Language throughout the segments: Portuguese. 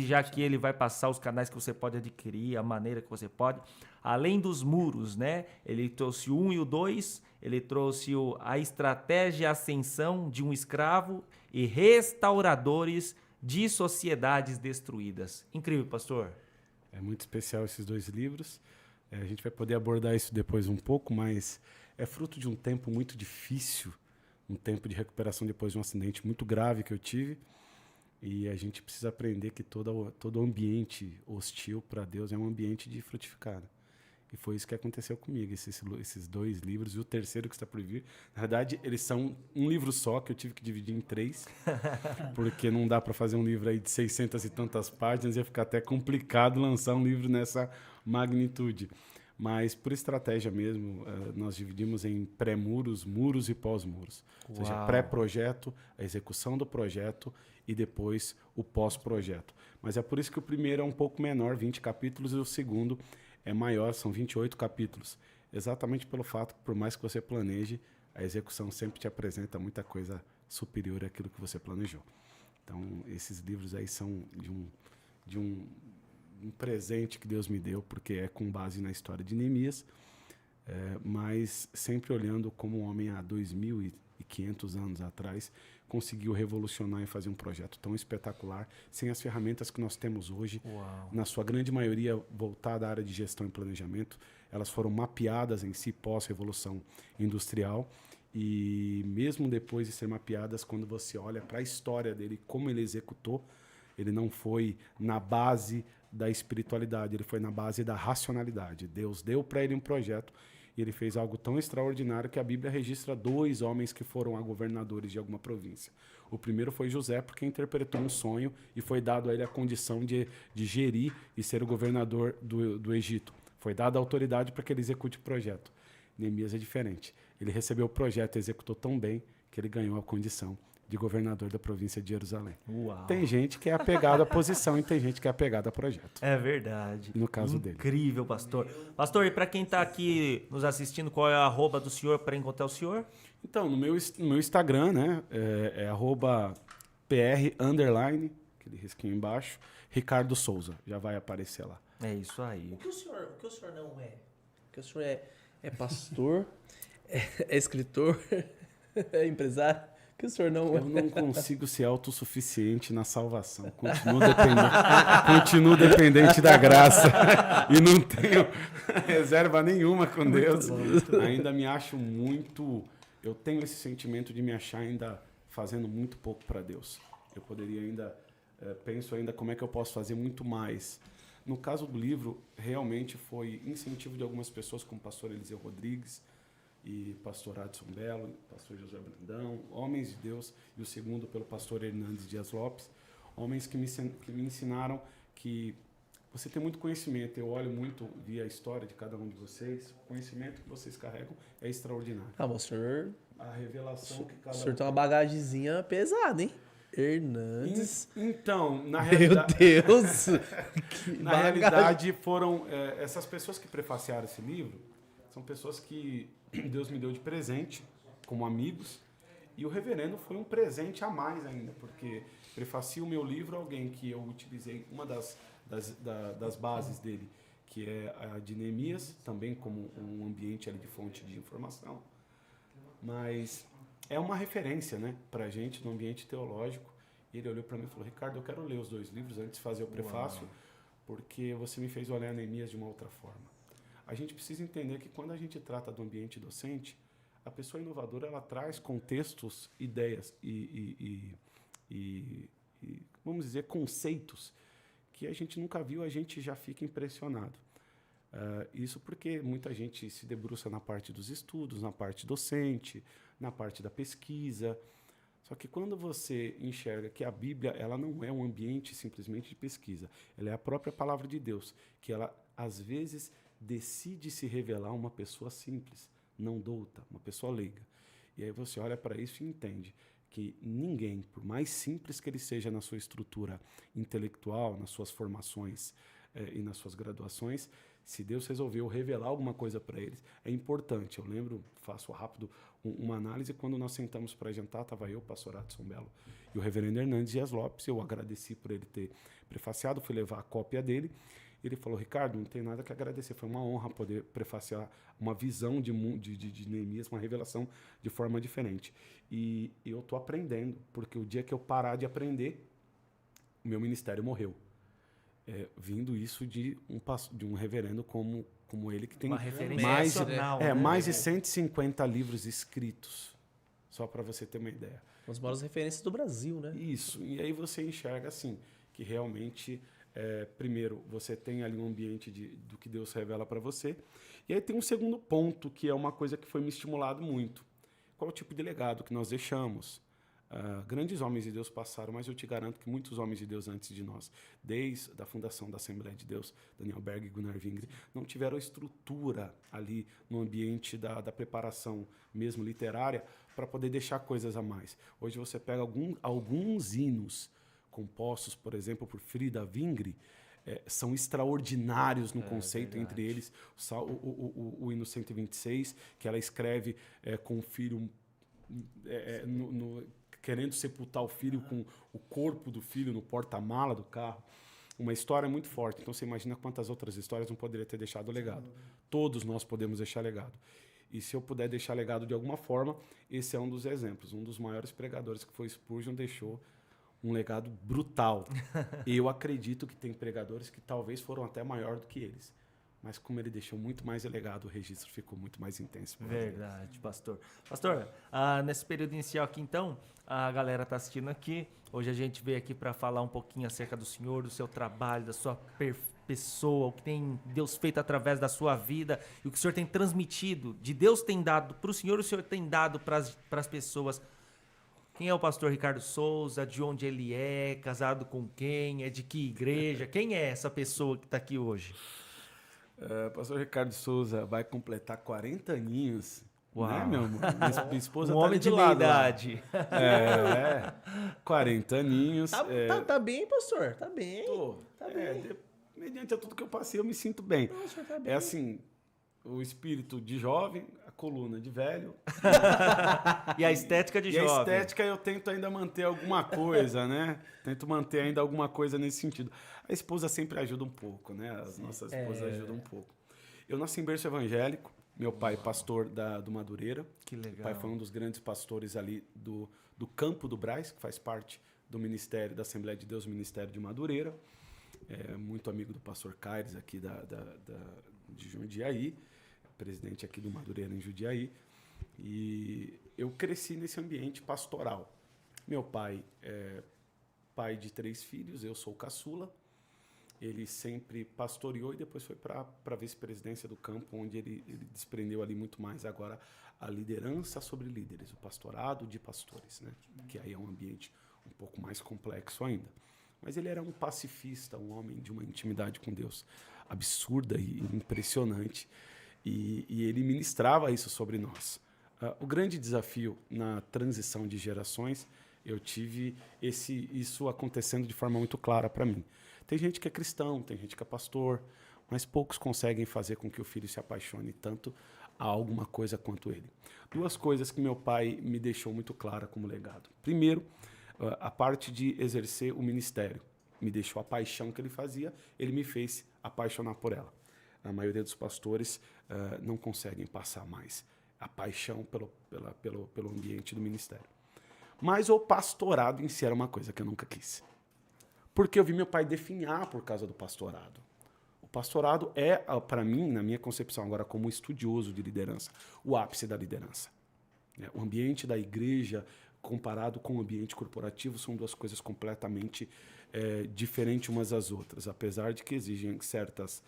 já que ele vai passar os canais que você pode adquirir, a maneira que você pode. Além dos muros, né? Ele trouxe o 1 e o 2, ele trouxe a estratégia e ascensão de um escravo e restauradores de sociedades destruídas. Incrível, pastor. É muito especial esses dois livros. A gente vai poder abordar isso depois um pouco, mas é fruto de um tempo muito difícil, um tempo de recuperação depois de um acidente muito grave que eu tive. E a gente precisa aprender que todo ambiente hostil para Deus é um ambiente de frutificar. E foi isso que aconteceu comigo, esses dois livros. E o terceiro que está por vir, na verdade, eles são um livro só, que eu tive que dividir em 3, porque não dá para fazer um livro aí de 600 e tantas páginas, ia ficar até complicado lançar um livro nessa magnitude. Mas, por estratégia mesmo, nós dividimos em pré-muros, muros e pós-muros. Ou seja, pré-projeto, a execução do projeto e depois o pós-projeto. Mas é por isso que o primeiro é um pouco menor, 20 capítulos, e o segundo é maior, são 28 capítulos. Exatamente pelo fato que, por mais que você planeje, a execução sempre te apresenta muita coisa superior àquilo que você planejou. Então, esses livros aí são de um presente que Deus me deu, porque é com base na história de Neemias, mas sempre olhando como um homem há 2.500 anos atrás conseguiu revolucionar e fazer um projeto tão espetacular, sem as ferramentas que nós temos hoje, na sua grande maioria voltada à área de gestão e planejamento. Elas foram mapeadas em si pós-revolução industrial, e mesmo depois de ser mapeadas, quando você olha para a história dele, como ele executou, ele não foi na base da espiritualidade, ele foi na base da racionalidade. Deus deu para ele um projeto e ele fez algo tão extraordinário que a Bíblia registra 2 homens que foram a governadores de alguma província. O primeiro foi José, porque interpretou um sonho e foi dado a ele a condição de gerir e ser o governador do Egito. Foi dada a autoridade para que ele execute o projeto. Neemias é diferente. Ele recebeu o projeto e executou tão bem que ele ganhou a condição de governador da província de Jerusalém. Uau. Tem gente que é apegado à posição e tem gente que é apegado a projeto. É verdade. No caso dele. Incrível, pastor. Pastor, e para quem está aqui nos assistindo, qual é a arroba do senhor para encontrar o senhor? Então, no meu Instagram, né, é @pr_, aquele risquinho embaixo, Ricardo Souza, já vai aparecer lá. É isso aí. O que o senhor não é? Porque o senhor é pastor, é escritor, é empresário. Que o senhor não... Eu não consigo ser autossuficiente na salvação. Continuo dependente da graça. E não tenho reserva nenhuma com Deus. Ainda me acho muito... Eu tenho esse sentimento de me achar ainda fazendo muito pouco para Deus. Eu poderia ainda... penso ainda como é que eu posso fazer muito mais. No caso do livro, realmente foi incentivo de algumas pessoas, como o pastor Eliseu Rodrigues, e pastor Adson Belo, pastor José Brandão, homens de Deus, e o segundo pelo pastor Hernandes Dias Lopes, homens que me ensinaram que você tem muito conhecimento. Eu olho muito, vi a história de cada um de vocês, o conhecimento que vocês carregam é extraordinário. Ah, mas o senhor... A revelação que cada O senhor tem uma bagagemzinha pesada, hein? Hernandes. Então, na Meu realidade... Deus! Na realidade, foram essas pessoas que prefaciaram esse livro, são pessoas que Deus me deu de presente, como amigos, e o reverendo foi um presente a mais ainda, porque prefacia o meu livro alguém que eu utilizei uma das bases dele, que é a de Neemias, também como um ambiente ali de fonte de informação, mas é uma referência, né, para a gente no ambiente teológico. E ele olhou para mim e falou: Ricardo, eu quero ler os 2 livros antes de fazer o prefácio, porque você me fez olhar Neemias de uma outra forma. A gente precisa entender que quando a gente trata do ambiente docente, a pessoa inovadora ela traz contextos, ideias e vamos dizer, conceitos que a gente nunca viu, a gente já fica impressionado. Isso porque muita gente se debruça na parte dos estudos, na parte docente, na parte da pesquisa. Só que quando você enxerga que a Bíblia ela não é um ambiente simplesmente de pesquisa, ela é a própria palavra de Deus, que ela, às vezes, decide se revelar uma pessoa simples, não douta, uma pessoa leiga. E aí você olha para isso e entende que ninguém, por mais simples que ele seja na sua estrutura intelectual, nas suas formações e nas suas graduações, se Deus resolveu revelar alguma coisa para eles, é importante. Eu lembro, faço rápido, uma análise. Quando nós sentamos para jantar, estava eu, o pastor Adson Belo e o reverendo Hernandes Dias Lopes. Eu agradeci por ele ter prefaciado, fui levar a cópia dele. Ele falou: Ricardo, não tem nada que agradecer, foi uma honra poder prefaciar uma visão de Neemias, uma revelação de forma diferente. E eu estou aprendendo, porque o dia que eu parar de aprender, o meu ministério morreu. Vindo isso de um reverendo como ele, que tem Uma referência mais, nacional, né? mais de 150 livros escritos, só para você ter uma ideia. Uma das maiores referências do Brasil, né? Isso, e aí você enxerga assim, que realmente, primeiro, você tem ali um ambiente do que Deus revela para você, e aí tem um segundo ponto, que é uma coisa que foi me estimulado muito. Qual é o tipo de legado que nós deixamos? Grandes homens de Deus passaram, mas eu te garanto que muitos homens de Deus antes de nós, desde a fundação da Assembleia de Deus, Daniel Berg e Gunnar Wingre, não tiveram estrutura ali no ambiente da preparação mesmo literária para poder deixar coisas a mais. Hoje você pega alguns hinos compostos, por exemplo, por Frida Wingre, são extraordinários no conceito, verdade. entre eles o hino 126, que ela escreve com o filho querendo sepultar o filho com o corpo do filho no porta-mala do carro. Uma história muito forte. Então você imagina quantas outras histórias não poderia ter deixado legado. Todos nós podemos deixar legado. E se eu puder deixar legado de alguma forma, esse é um dos exemplos. Um dos maiores pregadores, que foi Spurgeon, deixou um legado brutal. Eu acredito que tem pregadores que talvez foram até maior do que eles. Mas como ele deixou muito mais legado, o registro ficou muito mais intenso. Verdade, pastor. Pastor, nesse período inicial aqui, então, a galera está assistindo aqui. Hoje a gente veio aqui para falar um pouquinho acerca do senhor, do seu trabalho, da sua pessoa, o que tem Deus feito através da sua vida e o que o senhor tem transmitido, de Deus tem dado para o senhor tem dado para as pessoas. Quem é o pastor Ricardo Souza? De onde ele é? Casado com quem? É de que igreja? Quem é essa pessoa que está aqui hoje? Pastor Ricardo Souza vai completar 40 aninhos. Uau. Né, meu amor? Minha esposa Um tá homem de lado meia lá. idade. 40 aninhos. Tá bem, pastor? Tá bem. Tá bem. Mediante a tudo que eu passei, eu me sinto bem. Não, o senhor tá bem. É assim, o espírito de jovem, a coluna de velho. E a estética de jovem. E a estética eu tento ainda manter alguma coisa, né? Tento manter ainda alguma coisa nesse sentido. A esposa sempre ajuda um pouco, né? As nossas esposas ajudam um pouco. Eu nasci em berço evangélico. Meu pai, pastor do Madureira. Que legal. Meu pai foi um dos grandes pastores ali do Campo do Brás, que faz parte do Ministério da Assembleia de Deus, Ministério de Madureira. Muito amigo do pastor Caires aqui de Jundiaí, presidente aqui do Madureira em Jundiaí. E eu cresci nesse ambiente pastoral. Meu pai é pai de 3 filhos, eu sou o caçula. Ele sempre pastoreou e depois foi para a vice-presidência do campo, onde ele desprendeu ali muito mais agora a liderança sobre líderes, o pastorado de pastores, né? Que aí é um ambiente um pouco mais complexo ainda. Mas ele era um pacifista, um homem de uma intimidade com Deus absurda e impressionante. E ele ministrava isso sobre nós. O grande desafio na transição de gerações, eu tive isso acontecendo de forma muito clara para mim. Tem gente que é cristão, tem gente que é pastor, mas poucos conseguem fazer com que o filho se apaixone tanto a alguma coisa quanto ele. 2 coisas que meu pai me deixou muito clara como legado. Primeiro, a parte de exercer o ministério. Me deixou a paixão que ele fazia, ele me fez apaixonar por ela. A maioria dos pastores não conseguem passar mais a paixão pelo ambiente do ministério. Mas o pastorado em si era uma coisa que eu nunca quis. Porque eu vi meu pai definhar por causa do pastorado. O pastorado é, para mim, na minha concepção agora como estudioso de liderança, o ápice da liderança. O ambiente da igreja comparado com o ambiente corporativo são 2 coisas completamente diferentes umas das outras, apesar de que exigem certas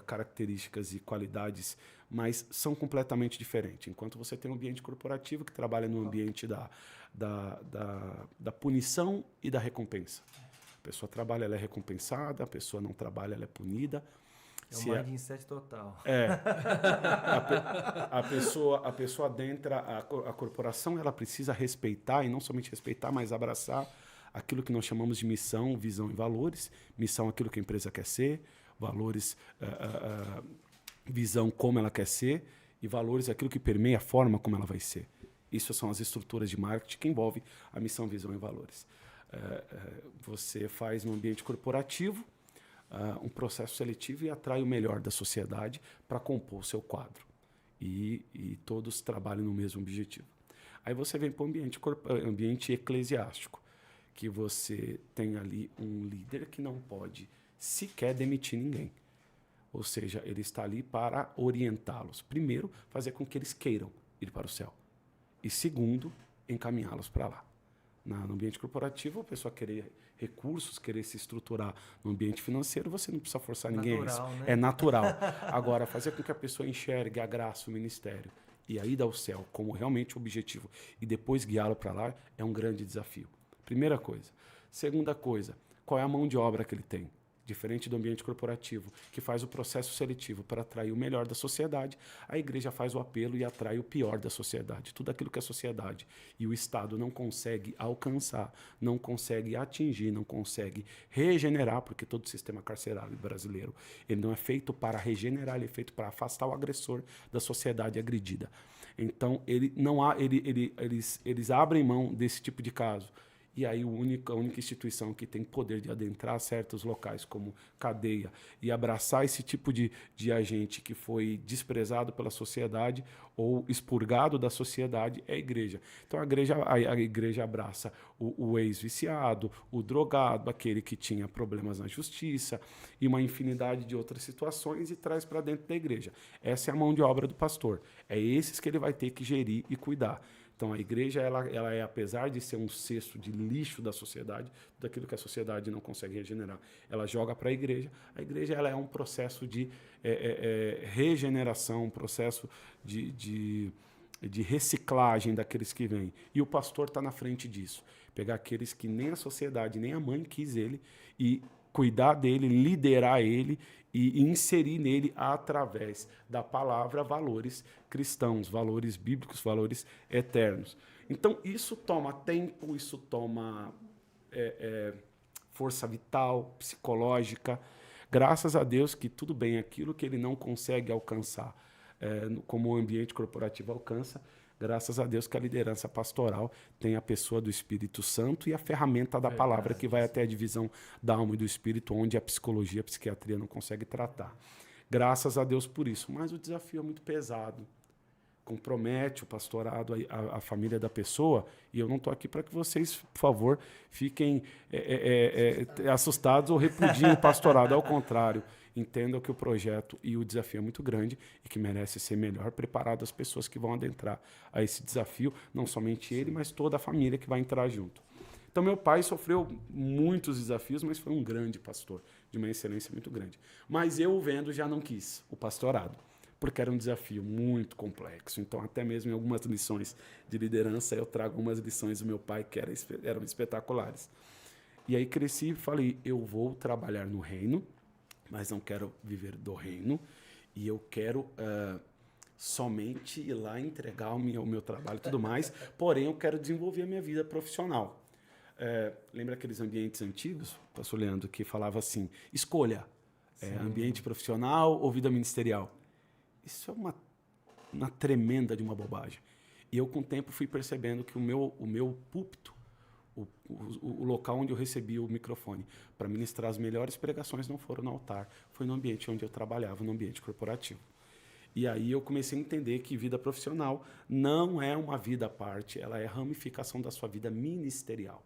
características e qualidades, mas são completamente diferentes. Enquanto você tem um ambiente corporativo que trabalha no ambiente da punição e da recompensa. A pessoa trabalha, ela é recompensada, a pessoa não trabalha, ela é punida. É um mindset total. A pessoa adentra a corporação, ela precisa respeitar, e não somente respeitar, mas abraçar aquilo que nós chamamos de missão, visão e valores. Missão, aquilo que a empresa quer ser, valores, visão, como ela quer ser, E valores é aquilo que permeia a forma como ela vai ser. Isso são as estruturas de marketing que envolvem a missão, visão e valores. Você faz no ambiente corporativo um processo seletivo e atrai o melhor da sociedade para compor o seu quadro. E todos trabalham no mesmo objetivo. Aí você vem para o ambiente eclesiástico, que você tem ali um líder que não pode sequer demitir ninguém. Ou seja, ele está ali para orientá-los. Primeiro, fazer com que eles queiram ir para o céu. E segundo, encaminhá-los para lá. No ambiente corporativo, a pessoa querer recursos, querer se estruturar no ambiente financeiro, você não precisa forçar ninguém a isso. Né? É natural. Agora, fazer com que a pessoa enxergue a graça, o ministério, e a ida ao céu como realmente o objetivo, e depois guiá-lo para lá, é um grande desafio. Primeira coisa. Segunda coisa, qual é a mão de obra que ele tem? Diferente do ambiente corporativo, que faz o processo seletivo para atrair o melhor da sociedade, a igreja faz o apelo e atrai o pior da sociedade. Tudo aquilo que a sociedade e o Estado não consegue alcançar, não consegue atingir, não consegue regenerar, porque todo o sistema carcerário brasileiro ele não é feito para regenerar, ele é feito para afastar o agressor da sociedade agredida. Então, eles abrem mão desse tipo de caso. E aí a única instituição que tem poder de adentrar certos locais, como cadeia, e abraçar esse tipo de agente que foi desprezado pela sociedade ou expurgado da sociedade é a igreja. Então a igreja abraça o ex-viciado, o drogado, aquele que tinha problemas na justiça e uma infinidade de outras situações e traz para dentro da igreja. Essa é a mão de obra do pastor. É esses que ele vai ter que gerir e cuidar. Então, a igreja, ela é, apesar de ser um cesto de lixo da sociedade, daquilo que a sociedade não consegue regenerar, ela joga para a igreja. A igreja ela é um processo de regeneração, um processo de reciclagem daqueles que vêm. E o pastor está na frente disso. Pegar aqueles que nem a sociedade, nem a mãe quis ele, e cuidar dele, liderar ele e inserir nele, através da palavra, valores cristãos, valores bíblicos, valores eternos. Então, isso toma tempo, isso toma força vital, psicológica. Graças a Deus que tudo bem, aquilo que ele não consegue alcançar, como o ambiente corporativo alcança, graças a Deus que a liderança pastoral tem a pessoa do Espírito Santo e a ferramenta da palavra que vai até a divisão da alma e do espírito, onde a psicologia, a psiquiatria não consegue tratar. Graças a Deus por isso. Mas o desafio é muito pesado. Compromete o pastorado, a família da pessoa, e eu não estou aqui para que vocês, por favor, fiquem assustados ou repudiem o pastorado. Ao contrário, entendam que o projeto e o desafio é muito grande e que merece ser melhor preparado as pessoas que vão adentrar a esse desafio, não somente ele, mas toda a família que vai entrar junto. Então, meu pai sofreu muitos desafios, mas foi um grande pastor, de uma excelência muito grande. Mas eu, vendo, já não quis o pastorado, porque era um desafio muito complexo. Então, até mesmo em algumas lições de liderança, eu trago algumas lições do meu pai que eram espetaculares. E aí cresci e falei, eu vou trabalhar no reino, mas não quero viver do reino, e eu quero somente ir lá entregar o meu trabalho e tudo mais, porém eu quero desenvolver a minha vida profissional. Lembra aqueles ambientes antigos, pastor Leandro, que falava assim, escolha, ambiente profissional ou vida ministerial? Isso é uma tremenda de uma bobagem. E eu, com o tempo, fui percebendo que o meu púlpito, o local onde eu recebi o microfone para ministrar as melhores pregações não foram no altar, foi no ambiente onde eu trabalhava, no ambiente corporativo. E aí eu comecei a entender que vida profissional não é uma vida à parte, ela é a ramificação da sua vida ministerial.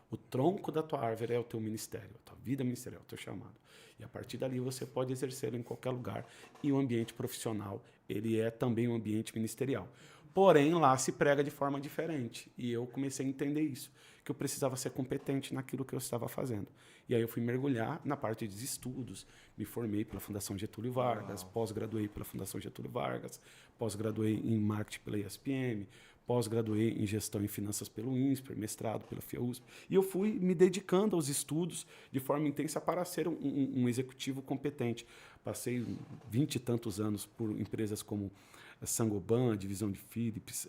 O tronco da tua árvore é o teu ministério, a tua vida ministerial, o teu chamado. E a partir dali você pode exercê-lo em qualquer lugar. E o ambiente profissional, ele é também um ambiente ministerial. Porém, lá se prega de forma diferente. E eu comecei a entender isso, que eu precisava ser competente naquilo que eu estava fazendo. E aí eu fui mergulhar na parte de estudos. Me formei pela Fundação Getúlio Vargas, pós-graduei pela Fundação Getúlio Vargas, pós-graduei em marketing pela ESPM, pós-graduei em gestão e finanças pelo INSPER, mestrado pela FIA-USP. E eu fui me dedicando aos estudos de forma intensa para ser um executivo competente. Passei 20 e tantos anos por empresas como Saint-Gobain, divisão de Philips,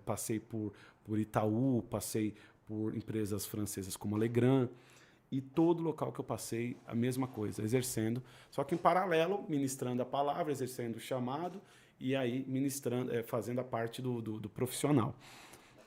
passei por Itaú, passei por empresas francesas como a Legrand, e todo local que eu passei, a mesma coisa, exercendo, só que em paralelo, ministrando a palavra, exercendo o chamado e aí ministrando, fazendo a parte do profissional.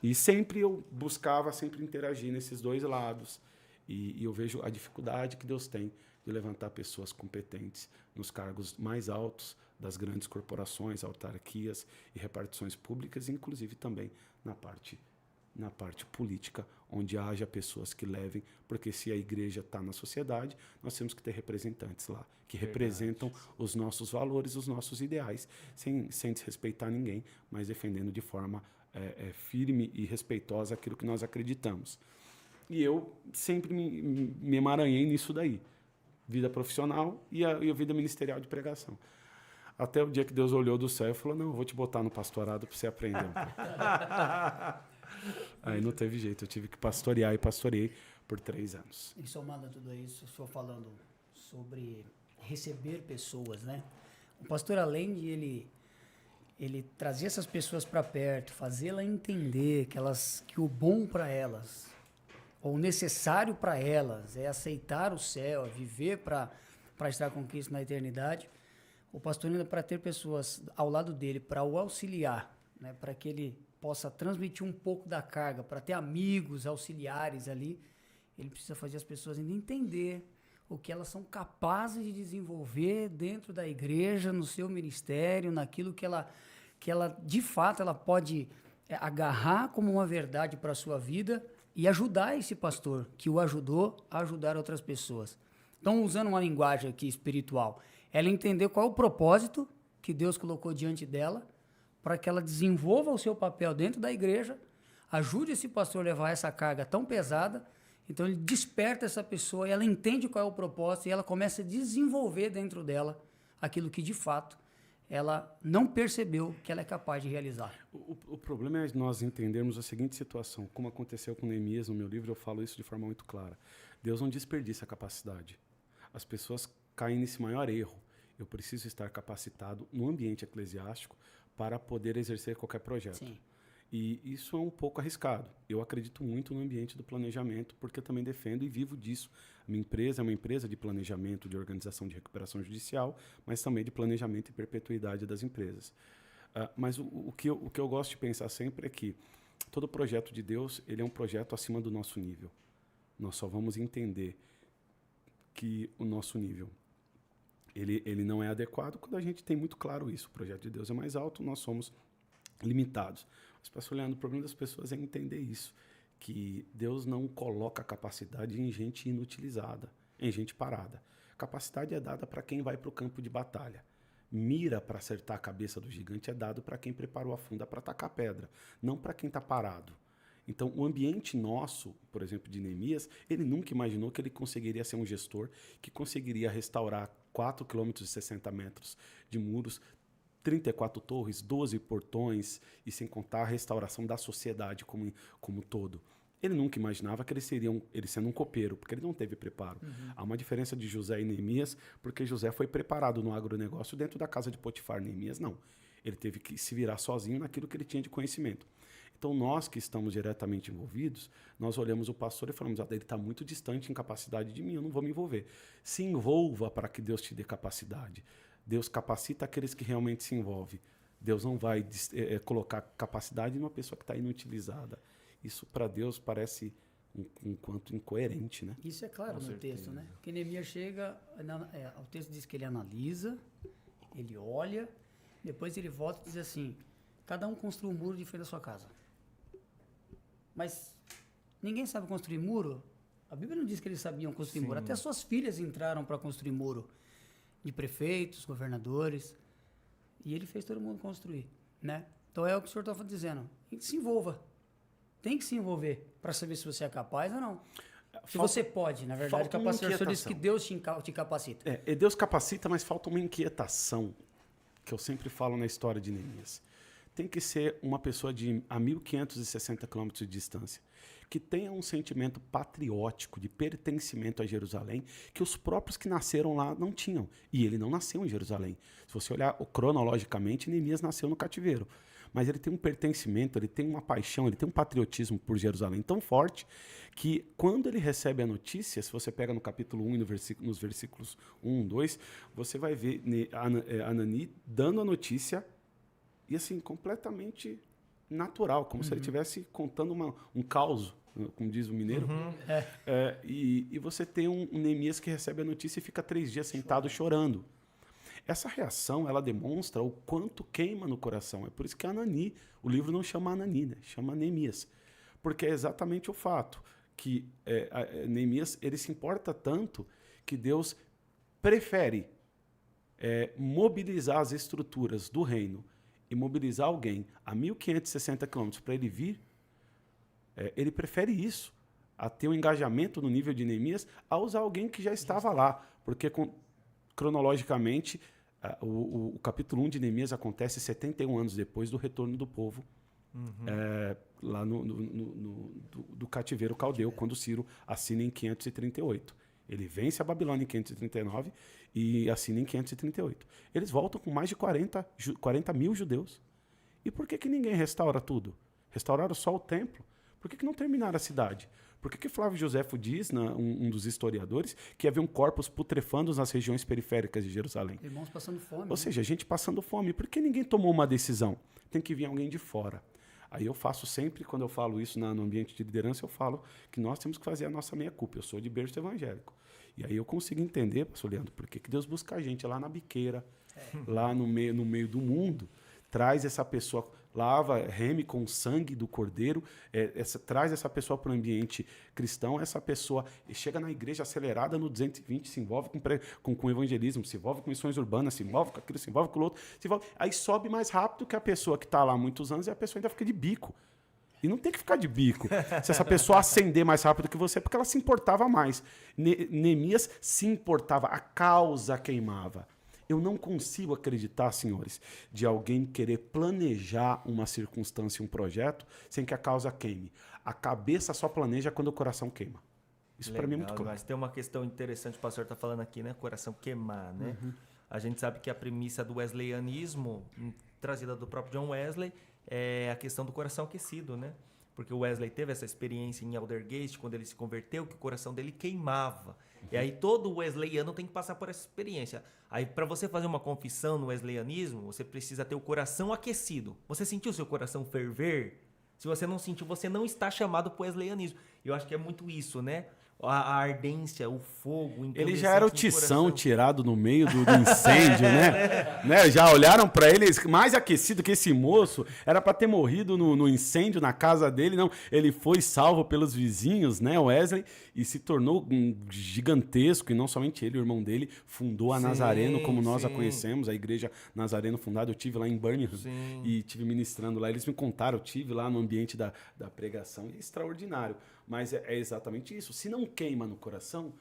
E sempre eu buscava sempre interagir nesses dois lados. E eu vejo a dificuldade que Deus tem de levantar pessoas competentes nos cargos mais altos das grandes corporações, autarquias e repartições públicas, inclusive também na parte política, onde haja pessoas que levem, porque se a igreja está na sociedade, nós temos que ter representantes lá, que representam os nossos valores, os nossos ideais, sem desrespeitar ninguém, mas defendendo de forma firme e respeitosa aquilo que nós acreditamos. E eu sempre me emaranhei nisso daí, vida profissional e a vida ministerial de pregação. Até o dia que Deus olhou do céu e falou, não, eu vou te botar no pastorado para você aprender um pouco. Aí não teve jeito, eu tive que pastorear e pastoreei por 3 anos. E somando a tudo isso, o senhor falando sobre receber pessoas, né? O pastor, além de ele trazer essas pessoas para perto, fazê-las entender que o bom para elas, ou o necessário para elas, é aceitar o céu, é viver para estar com Cristo na eternidade, o pastor ainda para ter pessoas ao lado dele, para o auxiliar, né? Para que ele possa transmitir um pouco da carga, para ter amigos, auxiliares ali, ele precisa fazer as pessoas ainda entender o que elas são capazes de desenvolver dentro da igreja, no seu ministério, naquilo que ela de fato, ela pode agarrar como uma verdade para a sua vida e ajudar esse pastor que o ajudou a ajudar outras pessoas. Então, usando uma linguagem aqui espiritual, ela entender qual é o propósito que Deus colocou diante dela, para que ela desenvolva o seu papel dentro da igreja, ajude esse pastor a levar essa carga tão pesada, então ele desperta essa pessoa e ela entende qual é o propósito e ela começa a desenvolver dentro dela aquilo que, de fato, ela não percebeu que ela é capaz de realizar. O problema é nós entendermos a seguinte situação, como aconteceu com Neemias no meu livro, eu falo isso de forma muito clara. Deus não desperdiça a capacidade. As pessoas caem nesse maior erro. Eu preciso estar capacitado no ambiente eclesiástico para poder exercer qualquer projeto. Sim. E isso é um pouco arriscado. Eu acredito muito no ambiente do planejamento, porque eu também defendo e vivo disso. A minha empresa é uma empresa de planejamento, de organização de recuperação judicial, mas também de planejamento e perpetuidade das empresas. Mas o que eu gosto de pensar sempre é que todo projeto de Deus ele é um projeto acima do nosso nível. Nós só vamos entender que o nosso nível ele não é adequado quando a gente tem muito claro isso. O projeto de Deus é mais alto, nós somos limitados. Mas, pastor Leandro, o problema das pessoas é entender isso, que Deus não coloca capacidade em gente inutilizada, em gente parada. Capacidade é dada para quem vai para o campo de batalha. Mira para acertar a cabeça do gigante é dado para quem preparou a funda para atacar a pedra, não para quem está parado. Então, o ambiente nosso, por exemplo, de Neemias, ele nunca imaginou que ele conseguiria ser um gestor que conseguiria restaurar 4 km e 60 metros de muros, 34 torres, 12 portões, e sem contar a restauração da sociedade como todo. Ele nunca imaginava que ele sendo um copeiro, porque ele não teve preparo. Há uma diferença de José e Neemias, porque José foi preparado no agronegócio dentro da casa de Potifar. Neemias não. Ele teve que se virar sozinho naquilo que ele tinha de conhecimento. Então, nós que estamos diretamente envolvidos, nós olhamos o pastor e falamos, ele está muito distante em capacidade de mim, eu não vou me envolver. Se envolva para que Deus te dê capacidade. Deus capacita aqueles que realmente se envolvem. Deus não vai colocar capacidade numa pessoa que está inutilizada. Isso, para Deus, parece um quanto incoerente, né? Isso é claro no texto, né? Porque Neemias chega, o texto diz que ele analisa, ele olha, depois ele volta e diz assim, cada um construa um muro de frente da sua casa. Mas ninguém sabe construir muro? A Bíblia não diz que eles sabiam construir muro. Até suas filhas entraram para construir muro. De prefeitos, governadores. E ele fez todo mundo construir, né? Então é o que o senhor está dizendo. Se envolva. Tem que se envolver para saber se você é capaz ou não. Se você pode, na verdade, capacitar. O senhor disse que Deus te capacita. Deus capacita, mas falta uma inquietação, que eu sempre falo na história de Neemias. Tem que ser uma pessoa a 1.560 quilômetros de distância, que tenha um sentimento patriótico de pertencimento a Jerusalém, que os próprios que nasceram lá não tinham. E ele não nasceu em Jerusalém. Se você olhar cronologicamente, Neemias nasceu no cativeiro. Mas ele tem um pertencimento, ele tem uma paixão, ele tem um patriotismo por Jerusalém tão forte que quando ele recebe a notícia, se você pega no capítulo 1 e nos versículos 1, 2, você vai ver Anani dando a notícia E assim, completamente natural, como se ele estivesse contando um caos, como diz o mineiro. E você tem um Neemias que recebe a notícia e fica 3 dias sentado chorando. Essa reação, ela demonstra o quanto queima no coração. É por isso que Anani, o livro não chama Anani, né? Chama Neemias. Porque é exatamente o fato que Neemias, ele se importa tanto que Deus prefere mobilizar as estruturas do reino e mobilizar alguém a 1.560 quilômetros para ele vir. Ele prefere isso, a ter um engajamento no nível de Neemias, a usar alguém que já estava lá. Porque, cronologicamente, o capítulo 1 de Neemias acontece 71 anos depois do retorno do povo lá do cativeiro caldeu, quando Ciro assina em 538. Ele vence a Babilônia em 539 e assina em 538. Eles voltam com mais de 40 mil judeus. E por que ninguém restaura tudo? Restauraram só o templo. Por que não terminaram a cidade? Por que Flávio Josefo diz, um dos historiadores, que havia corpos putrefandos nas regiões periféricas de Jerusalém? Irmãos passando fome. Ou seja, gente passando fome. Por que ninguém tomou uma decisão? Tem que vir alguém de fora. Aí eu faço sempre, quando eu falo isso no ambiente de liderança, eu falo que nós temos que fazer a nossa meia-culpa. Eu sou de berço evangélico. E aí eu consigo entender, pastor Leandro, por que Deus busca a gente lá na biqueira, lá no meio do mundo, traz essa pessoa, lava, reme com o sangue do cordeiro, traz essa pessoa para o ambiente cristão, essa pessoa chega na igreja acelerada no 220, se envolve com evangelismo, se envolve com missões urbanas, se envolve com aquilo, se envolve com o outro, aí sobe mais rápido que a pessoa que está lá há muitos anos e a pessoa ainda fica de bico. E não tem que ficar de bico se essa pessoa ascender mais rápido que você, porque ela se importava mais. Neemias se importava, a causa queimava. Eu não consigo acreditar, senhores, de alguém querer planejar uma circunstância, um projeto, sem que a causa queime. A cabeça só planeja quando o coração queima. Isso para mim é muito claro. Mas tem uma questão interessante, o pastor está falando aqui, né? Coração queimar, né? A gente sabe que a premissa do wesleyanismo, trazida do próprio John Wesley, é a questão do coração aquecido, né? Porque o Wesley teve essa experiência em Aldergate, quando ele se converteu, que o coração dele queimava. E aí todo wesleyano tem que passar por essa experiência. Aí para você fazer uma confissão no wesleyanismo, você precisa ter o coração aquecido. Você sentiu seu coração ferver? Se você não sentiu, você não está chamado para o wesleyanismo. Eu acho que é muito isso, né? A ardência, o fogo. Ele já era o tição tirado no meio do incêndio, né? Já olharam para ele mais aquecido que esse moço. Era para ter morrido no incêndio na casa dele. Não, ele foi salvo pelos vizinhos, né, Wesley, e se tornou gigantesco. E não somente ele, o irmão dele fundou a Nazareno, como nós a conhecemos, a igreja Nazareno fundada. Eu tive lá em Birmingham e tive ministrando lá. Eles me contaram, eu tive lá no ambiente da pregação. E é extraordinário. Mas é exatamente isso. Se não queima no coração,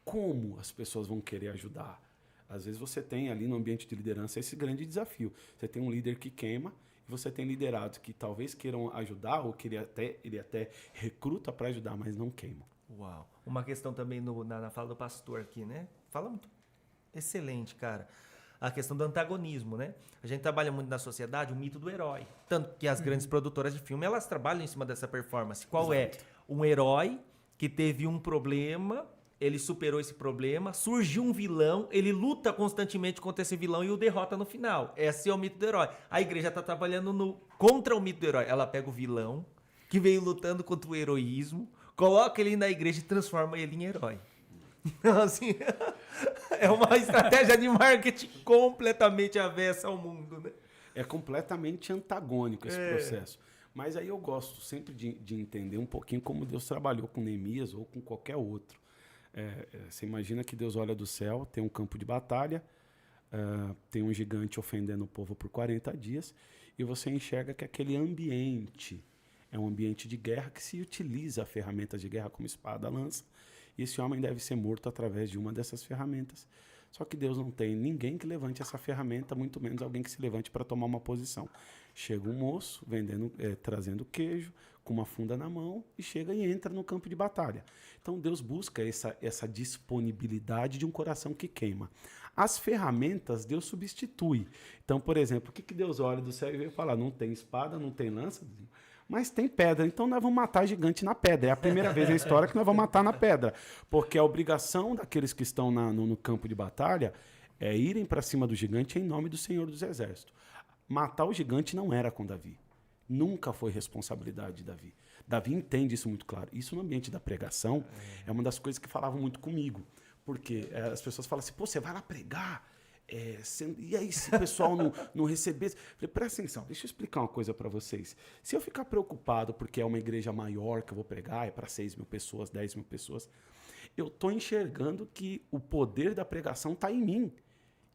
como as pessoas vão querer ajudar? Às vezes você tem ali no ambiente de liderança esse grande desafio. Você tem um líder que queima e você tem liderados que talvez queiram ajudar ou que ele até recruta para ajudar, mas não queimam. Uau. Uma questão também na fala do pastor aqui, né? Fala muito. Excelente, cara. A questão do antagonismo, né? A gente trabalha muito na sociedade o mito do herói. Tanto que as grandes produtoras de filme, elas trabalham em cima dessa performance. Qual Exato. Um herói que teve um problema, ele superou esse problema, surgiu um vilão, ele luta constantemente contra esse vilão e o derrota no final. Esse é o mito do herói. A igreja está trabalhando contra o mito do herói. Ela pega o vilão, que veio lutando contra o heroísmo, coloca ele na igreja e transforma ele em herói. Então, assim, é uma estratégia de marketing completamente avessa ao mundo, né? É completamente antagônico esse processo. Mas aí eu gosto sempre de entender um pouquinho como Deus trabalhou com Neemias ou com qualquer outro. Você imagina que Deus olha do céu, tem um campo de batalha, tem um gigante ofendendo o povo por 40 dias, e você enxerga que aquele ambiente é um ambiente de guerra que se utiliza ferramentas de guerra como espada, lança, e esse homem deve ser morto através de uma dessas ferramentas. Só que Deus não tem ninguém que levante essa ferramenta, muito menos alguém que se levante para tomar uma posição. Chega um moço trazendo queijo, com uma funda na mão, e chega e entra no campo de batalha. Então Deus busca essa disponibilidade de um coração que queima. As ferramentas Deus substitui. Então, por exemplo, o que Deus olha do céu e veio falar? Não tem espada, não tem lança, mas tem pedra, então nós vamos matar gigante na pedra. É a primeira vez na história que nós vamos matar na pedra. Porque a obrigação daqueles que estão no campo de batalha é irem para cima do gigante em nome do Senhor dos Exércitos. matar o gigante não era com Davi. Nunca foi responsabilidade de Davi. Davi entende isso muito claro. Isso no ambiente da pregação é uma das coisas que falavam muito comigo. Porque as pessoas falam assim, pô, você vai lá pregar? E aí se o pessoal não receber... Eu falei, presta atenção, deixa eu explicar uma coisa para vocês. Se eu ficar preocupado porque é uma igreja maior que eu vou pregar, é para 6 mil pessoas, 10 mil pessoas, eu estou enxergando que o poder da pregação está em mim.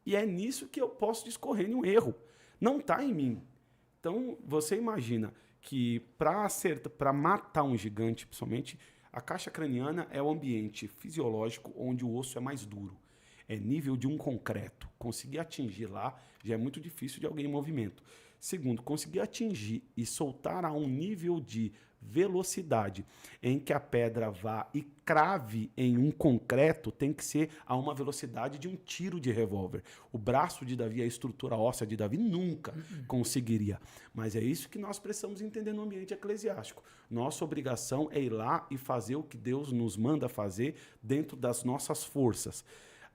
E é nisso que eu posso discorrer em um erro. Não está em mim. Então, você imagina que para matar um gigante, principalmente, a caixa craniana é o ambiente fisiológico onde o osso é mais duro. É nível de um concreto. Conseguir atingir lá já é muito difícil de alguém em movimento. Segundo, conseguir atingir e soltar a um nível de velocidade em que a pedra vá e crave em um concreto tem que ser a uma velocidade de um tiro de revólver. O braço de Davi, a estrutura óssea de Davi nunca conseguiria. Mas é isso que nós precisamos entender no ambiente eclesiástico. Nossa obrigação é ir lá e fazer o que Deus nos manda fazer dentro das nossas forças.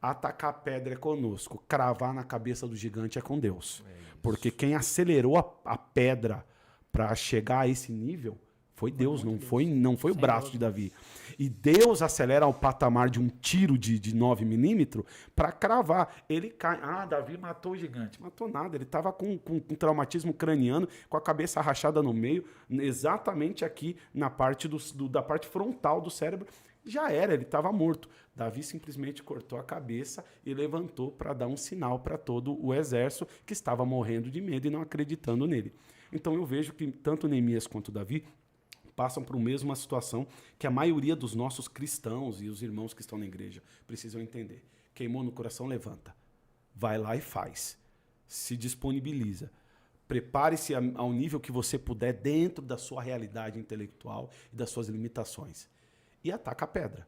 Atacar a pedra é conosco, cravar na cabeça do gigante é com Deus. Porque quem acelerou a pedra para chegar a esse nível foi Deus, não foi o braço de Davi. E Deus acelera ao patamar de um tiro de 9 milímetros para cravar. Ele cai. Ah, Davi matou o gigante. Matou nada, ele estava com traumatismo craniano, com a cabeça rachada no meio, exatamente aqui na parte da parte frontal do cérebro. Já era, ele estava morto. Davi simplesmente cortou a cabeça e levantou para dar um sinal para todo o exército que estava morrendo de medo e não acreditando nele. Então eu vejo que tanto Neemias quanto Davi passam por a mesma situação que a maioria dos nossos cristãos e os irmãos que estão na igreja precisam entender. Queimou no coração, levanta. Vai lá e faz. Se disponibiliza. Prepare-se ao nível que você puder dentro da sua realidade intelectual e das suas limitações. E ataca a pedra.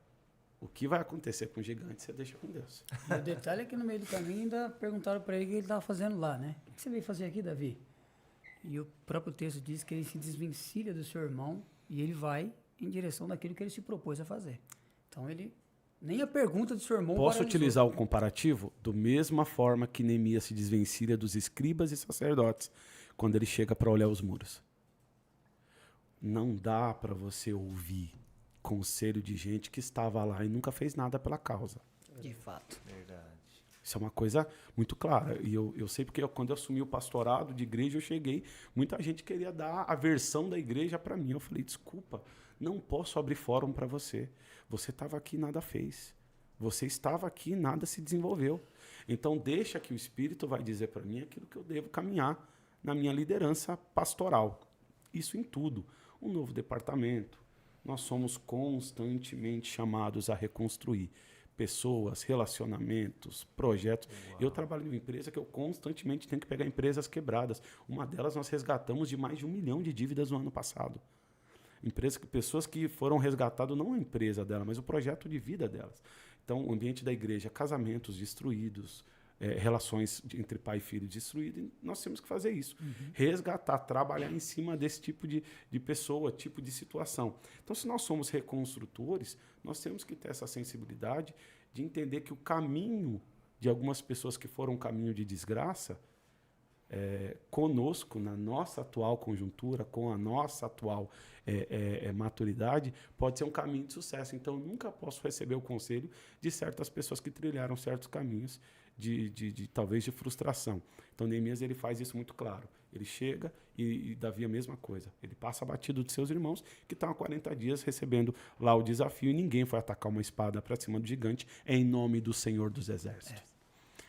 O que vai acontecer com o gigante, você deixa com Deus. E o detalhe é que no meio do caminho ainda perguntaram para ele o que ele estava fazendo lá, né? O que você veio fazer aqui, Davi? E o próprio texto diz que ele se desvencilha do seu irmão e ele vai em direção daquilo que ele se propôs a fazer. Então ele... Nem a pergunta do seu irmão... Posso utilizar o comparativo? Da mesma forma que Neemias se desvencilha dos escribas e sacerdotes quando ele chega para olhar os muros. Não dá para você ouvir conselho de gente que estava lá e nunca fez nada pela causa. De fato. Verdade. Isso é uma coisa muito clara. E eu sei porque quando eu assumi o pastorado de igreja, eu cheguei, muita gente queria dar a versão da igreja para mim. Eu falei, desculpa, não posso abrir fórum para você. Você estava aqui e nada fez. Você estava aqui e nada se desenvolveu. Então deixa que o Espírito vai dizer para mim aquilo que eu devo caminhar na minha liderança pastoral. Isso em tudo. Um novo departamento. Nós somos constantemente chamados a reconstruir pessoas, relacionamentos, projetos. Uau. Eu trabalho em uma empresa que eu constantemente tenho que pegar empresas quebradas. Uma delas nós resgatamos de mais de 1 milhão de dívidas no ano passado. Pessoas que foram resgatadas, não a empresa dela, mas o projeto de vida delas. Então, o ambiente da igreja, casamentos destruídos, relações entre pai e filho destruídas, nós temos que fazer isso. Resgatar, trabalhar em cima desse tipo de pessoa, tipo de situação. Então, se nós somos reconstrutores, nós temos que ter essa sensibilidade de entender que o caminho de algumas pessoas que foram um caminho de desgraça, conosco, na nossa atual conjuntura, com a nossa atual maturidade, pode ser um caminho de sucesso. Então, eu nunca posso receber o conselho de certas pessoas que trilharam certos caminhos talvez de frustração. Então, Neemias ele faz isso muito claro. Ele chega e Davi a mesma coisa. Ele passa batido de seus irmãos que estão há 40 dias recebendo lá o desafio e ninguém foi atacar uma espada para cima do gigante em nome do Senhor dos Exércitos.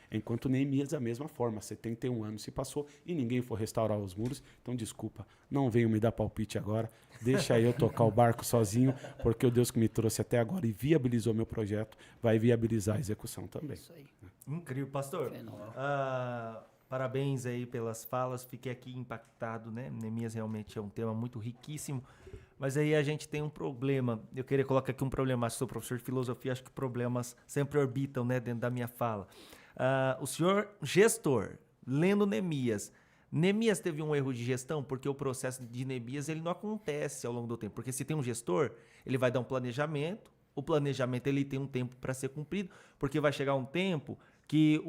Enquanto Neemias, da mesma forma, 71 anos se passou e ninguém foi restaurar os muros. Então, desculpa, não venham me dar palpite agora. Deixa eu tocar o barco sozinho, porque o Deus que me trouxe até agora e viabilizou meu projeto, vai viabilizar a execução também. Isso aí. Incrível, pastor. Parabéns aí pelas falas. Fiquei aqui impactado, né? Neemias realmente é um tema muito riquíssimo. Mas aí a gente tem um problema. Eu queria colocar aqui um problema. Sou professor de filosofia, acho que problemas sempre orbitam, né, dentro da minha fala. O senhor gestor, lendo Neemias teve um erro de gestão, porque o processo de Neemias ele não acontece ao longo do tempo. Porque se tem um gestor, ele vai dar um planejamento, o planejamento ele tem um tempo para ser cumprido, porque vai chegar um tempo que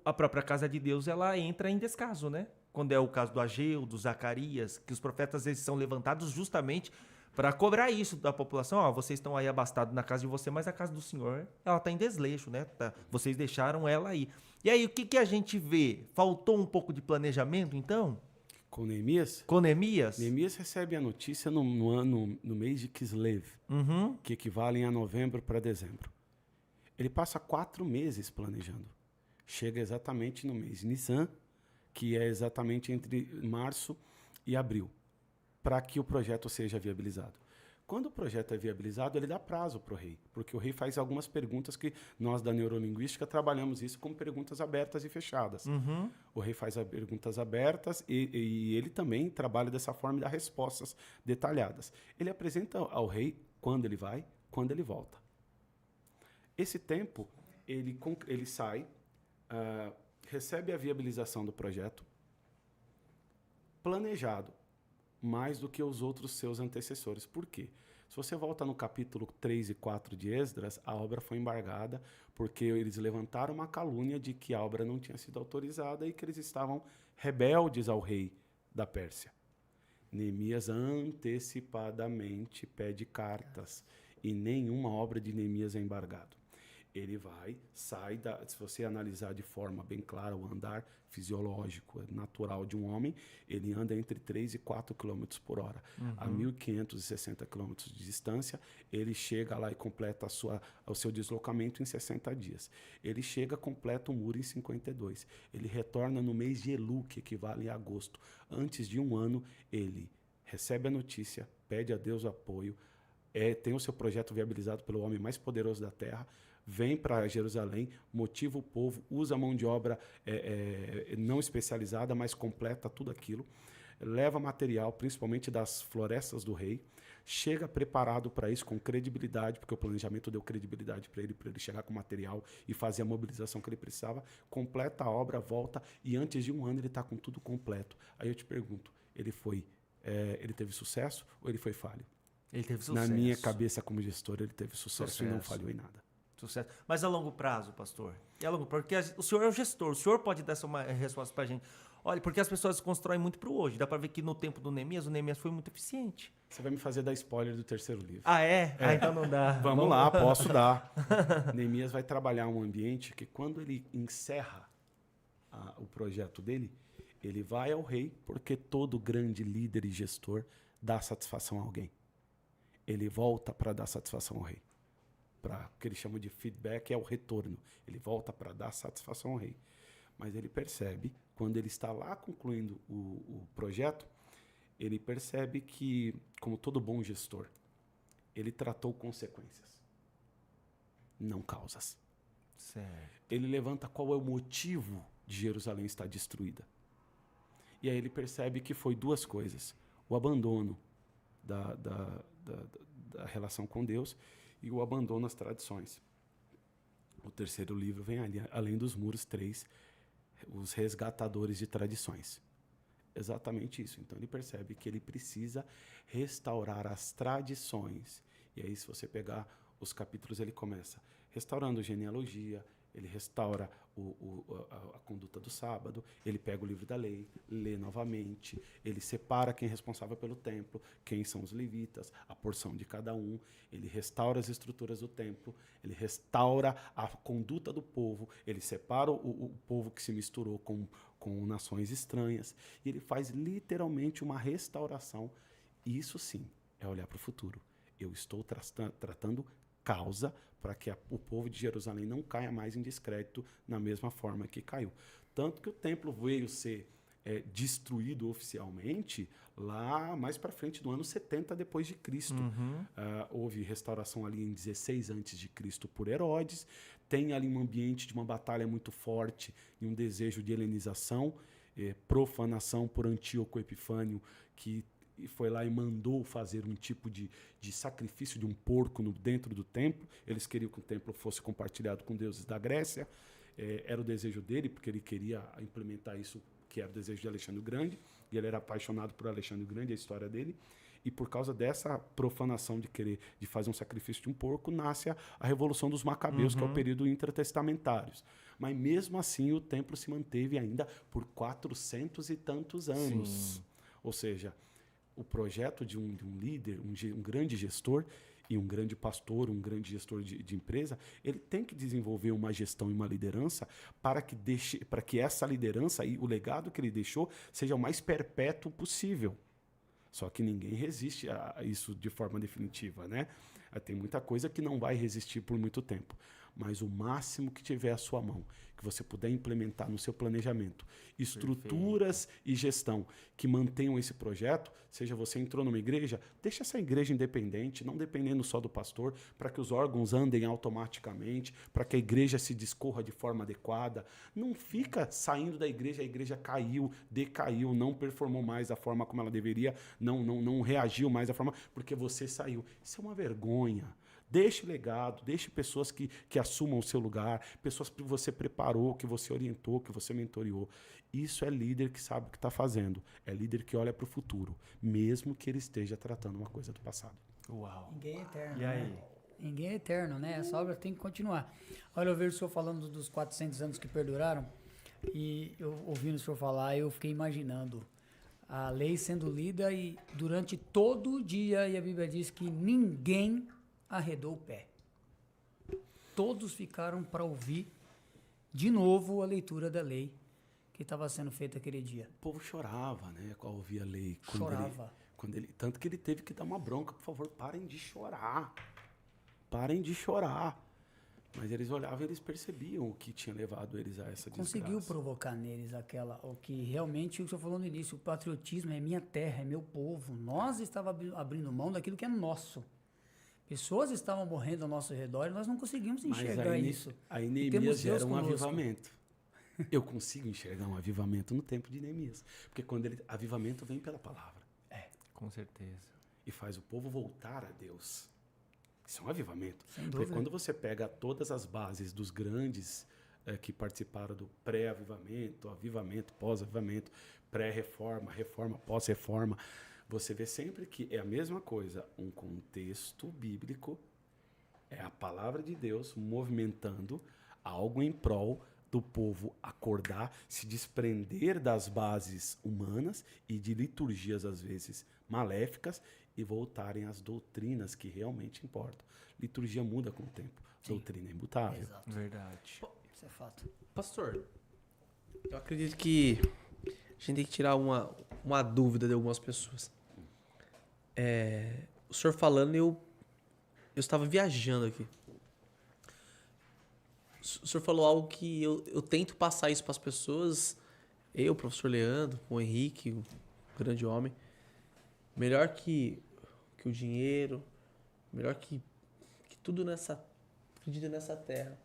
a própria casa de Deus ela entra em descaso, né? quando é o caso do Ageu, do Zacarias, que os profetas eles são levantados justamente para cobrar isso da população. Ó, vocês estão aí abastados na casa de você, mas a casa do Senhor, ela está em desleixo, né? Vocês deixaram ela aí. E aí, o que a gente vê? Faltou um pouco de planejamento, então? Com Neemias? Com Neemias? Neemias recebe a notícia no mês de Kislev, que equivalem a novembro para dezembro. Ele passa 4 meses planejando. Chega exatamente no mês de Nisan, que é exatamente entre março e abril, para que o projeto seja viabilizado. Quando o projeto é viabilizado, ele dá prazo para o rei, porque o rei faz algumas perguntas que nós da neurolinguística trabalhamos isso como perguntas abertas e fechadas. O rei faz as perguntas abertas e ele também trabalha dessa forma e dá respostas detalhadas. Ele apresenta ao rei quando ele vai, quando ele volta. Esse tempo, ele sai, recebe a viabilização do projeto, planejado, mais do que os outros seus antecessores. Por quê? Se você volta no capítulo 3 e 4 de Esdras, a obra foi embargada porque eles levantaram uma calúnia de que a obra não tinha sido autorizada e que eles estavam rebeldes ao rei da Pérsia. Neemias antecipadamente pede cartas e nenhuma obra de Neemias é embargada. Ele sai se você analisar de forma bem clara o andar fisiológico, natural de um homem, ele anda entre 3 e 4 km por hora. A 1.560 km de distância, ele chega lá e completa o seu deslocamento em 60 dias. Ele chega, completa o muro em 52. Ele retorna no mês de Elu, que equivale a agosto. Antes de um ano, ele recebe a notícia, pede a Deus apoio, tem o seu projeto viabilizado pelo homem mais poderoso da terra, vem para Jerusalém, motiva o povo, usa a mão de obra não especializada, mas completa tudo aquilo, leva material, principalmente das florestas do rei, chega preparado para isso, com credibilidade, porque o planejamento deu credibilidade para ele chegar com material e fazer a mobilização que ele precisava, completa a obra, volta, e antes de um ano ele está com tudo completo. Aí eu te pergunto, ele teve sucesso ou ele foi falho? Ele teve sucesso. Na minha cabeça como gestor, ele teve sucesso e não falhou em nada. Sucesso. Mas a longo prazo, pastor? E a longo prazo? Porque o senhor é o gestor, o senhor pode dar essa resposta para a gente. Olha, porque as pessoas constroem muito para o hoje. Dá para ver que no tempo do Neemias, o Neemias foi muito eficiente. Você vai me fazer dar spoiler do terceiro livro. Ah, é? Ah, então não dá. Vamos lá, posso dar. Neemias vai trabalhar um ambiente que quando ele encerra o projeto dele, ele vai ao rei, porque todo grande líder e gestor dá satisfação a alguém. Ele volta para dar satisfação ao rei. O que ele chama de feedback é o retorno. Ele volta para dar satisfação ao rei. Mas ele percebe, quando ele está lá concluindo o projeto, ele percebe que, como todo bom gestor, ele tratou consequências, não causas. Certo. Ele levanta qual é o motivo de Jerusalém estar destruída. E aí ele percebe que foi 2 coisas. O abandono da relação com Deus e o abandono às tradições. O terceiro livro vem ali, além dos muros, 3, os resgatadores de tradições. Exatamente isso. Então ele percebe que ele precisa restaurar as tradições. E aí, se você pegar os capítulos, ele começa restaurando genealogia, ele restaura a conduta do sábado, ele pega o livro da lei, lê novamente, ele separa quem é responsável pelo templo, quem são os levitas, a porção de cada um, ele restaura as estruturas do templo, ele restaura a conduta do povo, ele separa o povo que se misturou com nações estranhas, e ele faz literalmente uma restauração. E isso sim é olhar para o futuro. Eu estou tratando causa para que o povo de Jerusalém não caia mais em descrédito na mesma forma que caiu. Tanto que o templo veio ser destruído oficialmente lá mais para frente, no ano 70 depois de Cristo. Houve restauração ali em 16 antes de Cristo por Herodes. Tem ali um ambiente de uma batalha muito forte e um desejo de helenização, profanação por Antíoco Epifânio, que foi lá e mandou fazer um tipo de sacrifício de um porco dentro do templo. Eles queriam que o templo fosse compartilhado com deuses da Grécia. Era o desejo dele, porque ele queria implementar isso, que era o desejo de Alexandre o Grande. E ele era apaixonado por Alexandre o Grande, a história dele. E por causa dessa profanação de fazer um sacrifício de um porco, nasce a Revolução dos Macabeus, que é o período intertestamentários. Mas mesmo assim o templo se manteve ainda por 400 e tantos anos. Sim. Ou seja, o projeto de um líder, um grande gestor e um grande pastor, um grande gestor de empresa, ele tem que desenvolver uma gestão e uma liderança para que essa liderança e o legado que ele deixou seja o mais perpétuo possível. Só que ninguém resiste a isso de forma definitiva, né? Tem muita coisa que não vai resistir por muito tempo. Mas o máximo que tiver à sua mão, que você puder implementar no seu planejamento, estruturas e gestão que mantenham esse projeto, seja você entrou numa igreja, deixa essa igreja independente, não dependendo só do pastor, para que os órgãos andem automaticamente, para que a igreja se discorra de forma adequada. Não fica saindo da igreja, a igreja caiu, decaiu, não performou mais da forma como ela deveria, não reagiu mais da forma, porque você saiu. Isso é uma vergonha. Deixe legado, deixe pessoas que assumam o seu lugar, pessoas que você preparou, que você orientou, que você mentoreou. Isso é líder que sabe o que está fazendo. É líder que olha para o futuro, mesmo que ele esteja tratando uma coisa do passado. Uau. Ninguém é eterno. E aí? Né? Ninguém é eterno, né? Essa obra tem que continuar. Olha, eu vejo o senhor falando dos 400 anos que perduraram, e eu ouvindo o senhor falar, eu fiquei imaginando a lei sendo lida e durante todo o dia, e a Bíblia diz que ninguém arredou o pé. Todos ficaram para ouvir de novo a leitura da lei que estava sendo feita aquele dia. O povo chorava, né, ao ouvir a lei. Chorava. Tanto que ele teve que dar uma bronca, por favor, parem de chorar. Parem de chorar. Mas eles olhavam e eles percebiam o que tinha levado eles a essa Conseguiu desgraça. provocar neles o que realmente o senhor falou no início, o patriotismo é minha terra, é meu povo. Nós estávamos abrindo mão daquilo que é nosso. Pessoas estavam morrendo ao nosso redor e nós não conseguimos enxergar isso. Aí E Neemias temos Deus gera um conosco. avivamento. Eu consigo enxergar um avivamento no tempo de Neemias. Porque avivamento vem pela palavra. Com certeza. E faz o povo voltar a Deus. Isso é um avivamento. Sem Porque dúvida. quando você pega todas as bases dos grandes que participaram do pré-avivamento, avivamento, pós-avivamento, pré-reforma, reforma, pós-reforma, você vê sempre que é a mesma coisa, um contexto bíblico, é a palavra de Deus movimentando algo em prol do povo acordar, se desprender das bases humanas e de liturgias, às vezes, maléficas e voltarem às doutrinas que realmente importam. Liturgia muda com o tempo, doutrina é imutável. Exato. Verdade. Isso é fato. Pastor, eu acredito que a gente tem que tirar uma dúvida de algumas pessoas. O senhor falando, eu estava viajando aqui. O senhor falou algo que eu tento passar isso para as pessoas. Eu, o professor Leandro, o Henrique, o grande homem. Melhor que o dinheiro, melhor que tudo nessa terra.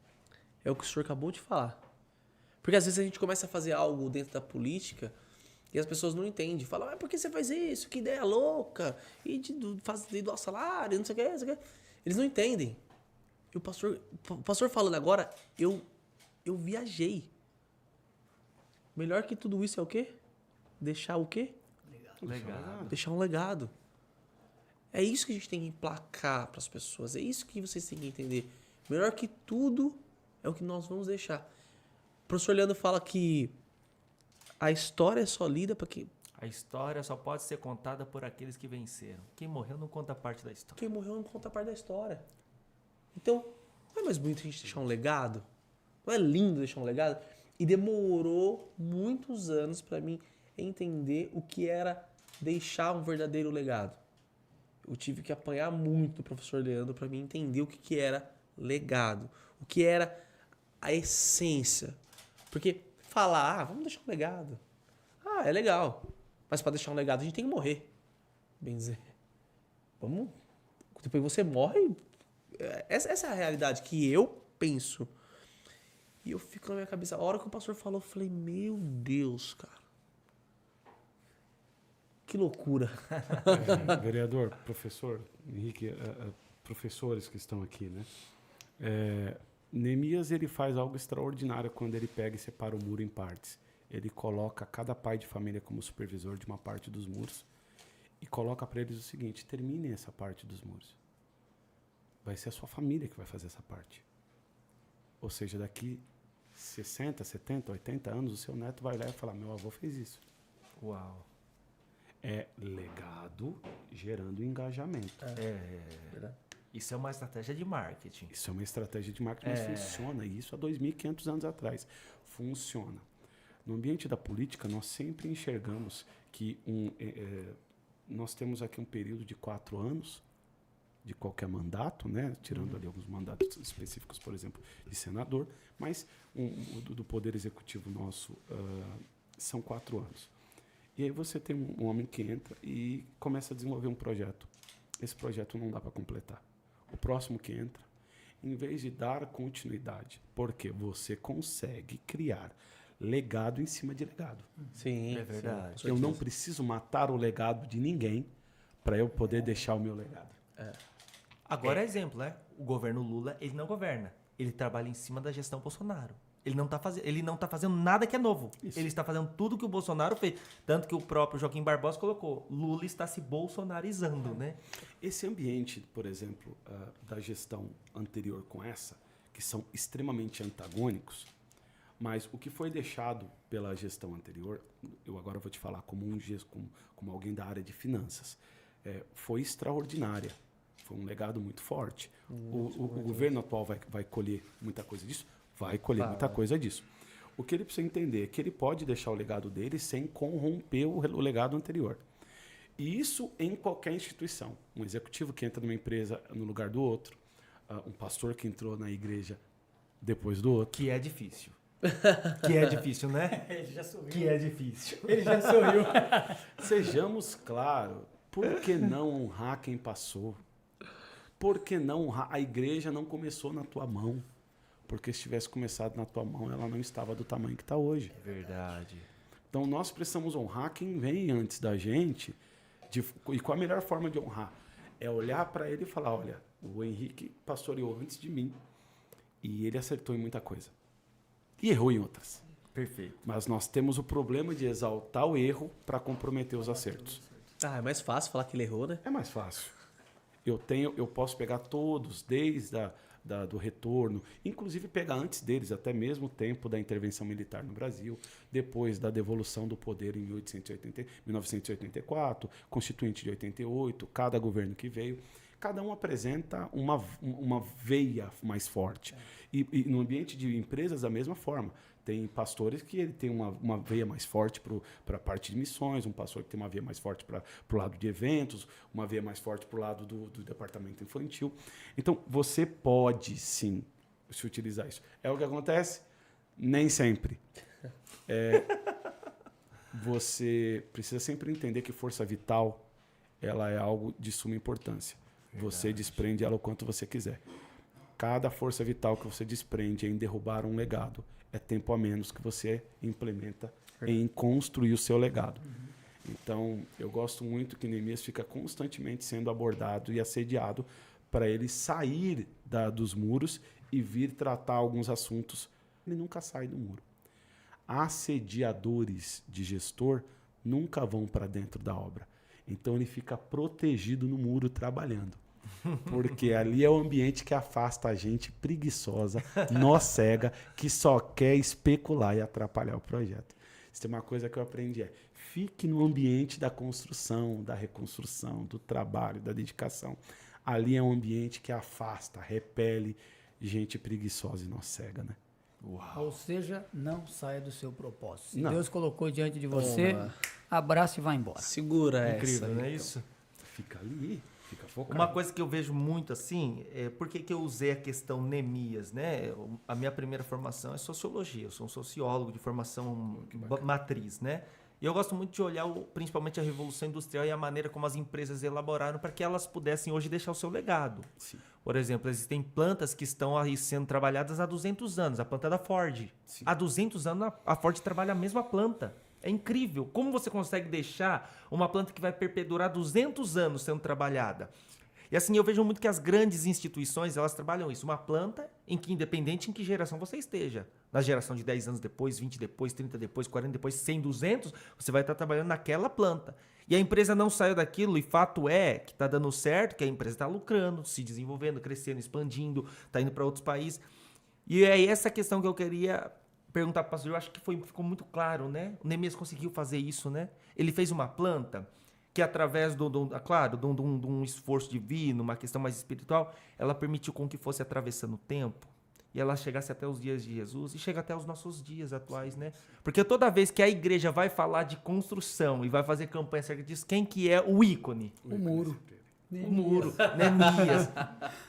É o que o senhor acabou de falar. Porque às vezes a gente começa a fazer algo dentro da política e as pessoas não entendem. Falam, por que você faz isso? Que ideia louca! E de doar salário, não sei o que, não sei o que. Eles não entendem. E o pastor falando agora, eu viajei. Melhor que tudo isso é o quê? Deixar o quê? Legal. Deixar um legado. É isso que a gente tem que emplacar para as pessoas. É isso que vocês têm que entender. Melhor que tudo é o que nós vamos deixar. O professor Leandro fala que a história é só lida para quem... A história só pode ser contada por aqueles que venceram. Quem morreu não conta parte da história. Quem morreu não conta parte da história. Então, não é mais bonito a gente deixar um legado? Não é lindo deixar um legado? E demorou muitos anos para mim entender o que era deixar um verdadeiro legado. Eu tive que apanhar muito do professor Leandro para mim entender o que era legado. O que era a essência. Porque falar, vamos deixar um legado. É legal. Mas para deixar um legado a gente tem que morrer. Bem dizer. Vamos. Depois você morre. Essa é a realidade que eu penso. E eu fico na minha cabeça. A hora que o pastor falou, eu falei, meu Deus, cara. Que loucura. Vereador, professor, Henrique, professores que estão aqui, né? Neemias, ele faz algo extraordinário quando ele pega e separa o muro em partes. Ele coloca cada pai de família como supervisor de uma parte dos muros e coloca para eles o seguinte: terminem essa parte dos muros. Vai ser a sua família que vai fazer essa parte. Ou seja, daqui 60, 70, 80 anos, o seu neto vai lá e falar, meu avô fez isso. Uau. É legado gerando engajamento. Verdade. Isso é uma estratégia de marketing. Isso é uma estratégia de marketing, mas funciona. E isso há 2.500 anos atrás. Funciona. No ambiente da política, nós sempre enxergamos que nós temos aqui um período de 4 anos de qualquer mandato, né? Tirando ali alguns mandatos específicos, por exemplo, de senador, mas do Poder Executivo nosso são 4 anos. E aí você tem um homem que entra e começa a desenvolver um projeto. Esse projeto não dá para completar. O próximo que entra, em vez de dar continuidade, porque você consegue criar legado em cima de legado. Sim, É verdade. sim, Eu não preciso matar o legado de ninguém para eu poder deixar o meu legado. Agora, exemplo, né? O governo Lula, ele não governa. Ele trabalha em cima da gestão Bolsonaro. Ele não tá fazendo nada que é novo. Isso. Ele está fazendo tudo que o Bolsonaro fez. Tanto que o próprio Joaquim Barbosa colocou, Lula está se bolsonarizando, né? Esse ambiente, por exemplo, da gestão anterior com essa, que são extremamente antagônicos, mas o que foi deixado pela gestão anterior, eu agora vou te falar como alguém da área de finanças, foi extraordinária. Foi um legado muito forte. O governo atual vai colher muita coisa disso? Vai colher muita coisa disso. O que ele precisa entender é que ele pode deixar o legado dele sem corromper o legado anterior. E isso em qualquer instituição. Um executivo que entra numa empresa no lugar do outro, um pastor que entrou na igreja depois do outro. Que é difícil. Que é difícil, né? Ele já sorriu. Que é difícil. Ele já sorriu. Sejamos claros, por que não honrar quem passou? Por que não honrar? A igreja não começou na tua mão. Porque se tivesse começado na tua mão, ela não estava do tamanho que está hoje. É verdade. Então nós precisamos honrar quem vem antes da gente. E qual a melhor forma de honrar? É olhar para ele e falar, olha, o Henrique pastoreou antes de mim e ele acertou em muita coisa. E errou em outras. Perfeito. Mas nós temos o problema de exaltar o erro para comprometer os acertos. Ah, é mais fácil falar que ele errou, né? É mais fácil. Eu posso pegar todos, desde do retorno, inclusive pegar antes deles, até mesmo o tempo da intervenção militar no Brasil, depois da devolução do poder em 1984, Constituinte de 88, cada governo que veio, cada um apresenta uma veia mais forte. E no ambiente de empresas, da mesma forma. Tem pastores que ele tem uma veia mais forte para a parte de missões, um pastor que tem uma veia mais forte para o lado de eventos, uma veia mais forte para o lado do departamento infantil. Então, você pode, sim, se utilizar isso. É o que acontece? Nem sempre. Você precisa sempre entender que força vital ela é algo de suma importância. Verdade. Você desprende ela o quanto você quiser. Cada força vital que você desprende em derrubar um legado é tempo a menos que você implementa em construir o seu legado. Então, eu gosto muito que Neemias fica constantemente sendo abordado e assediado para ele sair dos muros e vir tratar alguns assuntos. Ele nunca sai do muro. Assediadores de gestor nunca vão para dentro da obra. Então, ele fica protegido no muro trabalhando. Porque ali é o ambiente que afasta a gente preguiçosa, nó cega, que só quer especular e atrapalhar o projeto. Se tem uma coisa que eu aprendi fique no ambiente da construção, da reconstrução, do trabalho, da dedicação. Ali é um ambiente que afasta, repele gente preguiçosa e nó cega, né? Uau. Ou seja, não saia do seu propósito. Se Não. Deus colocou diante de você, abraça e vai embora. Segura Incrível, essa. não é então. isso? Fica ali, fica focado. Uma coisa que eu vejo muito assim, por que eu usei a questão Neemias, né? A minha primeira formação é sociologia, eu sou um sociólogo de formação matriz, né? E eu gosto muito de olhar principalmente a Revolução Industrial e a maneira como as empresas elaboraram para que elas pudessem hoje deixar o seu legado. Sim. Por exemplo, existem plantas que estão aí sendo trabalhadas há 200 anos, a planta da Ford. Sim. Há 200 anos a Ford trabalha a mesma planta. É incrível. Como você consegue deixar uma planta que vai perpetuar 200 anos sendo trabalhada? E assim, eu vejo muito que as grandes instituições, elas trabalham isso. Uma planta em que, independente em que geração você esteja, na geração de 10 anos depois, 20 depois, 30 depois, 40 depois, 100, 200, você vai estar trabalhando naquela planta. E a empresa não saiu daquilo, e fato é que está dando certo, que a empresa está lucrando, se desenvolvendo, crescendo, expandindo, está indo para outros países. E é essa questão que eu queria perguntar para o pastor, eu acho que ficou muito claro, né? O Neemias conseguiu fazer isso, né? Ele fez uma planta que através de um esforço divino, uma questão mais espiritual, ela permitiu com que fosse atravessando o tempo e ela chegasse até os dias de Jesus e chega até os nossos dias atuais, né? Porque toda vez que a igreja vai falar de construção e vai fazer campanha acerca disso, quem que é o ícone? O muro. O muro, Neemias.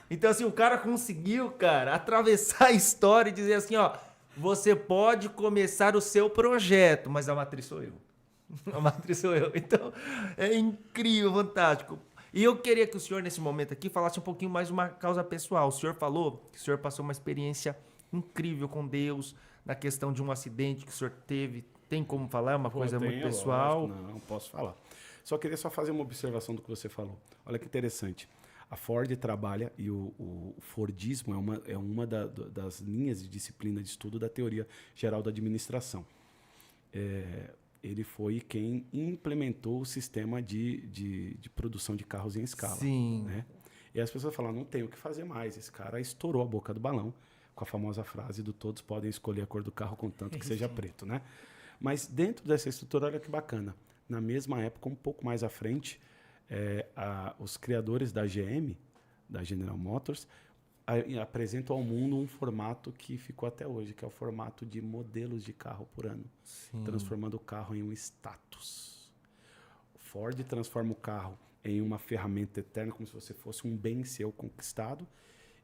Então, assim, o cara conseguiu, cara, atravessar a história e dizer assim, ó, você pode começar o seu projeto, mas a matriz sou eu. A matriz sou eu. Então, é incrível, fantástico. E eu queria que o senhor, nesse momento aqui, falasse um pouquinho mais de uma causa pessoal. O senhor falou que o senhor passou uma experiência incrível com Deus, na questão de um acidente que o senhor teve. Tem como falar? É uma coisa muito pessoal. Lógico, não posso falar. Só queria fazer uma observação do que você falou. Olha que interessante. A Ford trabalha, e o Fordismo é uma das linhas de disciplina de estudo da teoria geral da administração. Ele foi quem implementou o sistema de produção de carros em escala. Sim. Né? E as pessoas falam, não tem o que fazer mais. Esse cara estourou a boca do balão com a famosa frase do todos podem escolher a cor do carro contanto que seja preto. Né? Mas dentro dessa estrutura, olha que bacana. Na mesma época, um pouco mais à frente, os criadores da GM, da General Motors, apresentam ao mundo um formato que ficou até hoje, que é o formato de modelos de carro por ano, transformando o carro em um status. O Ford transforma o carro em uma ferramenta eterna, como se você fosse um bem seu conquistado,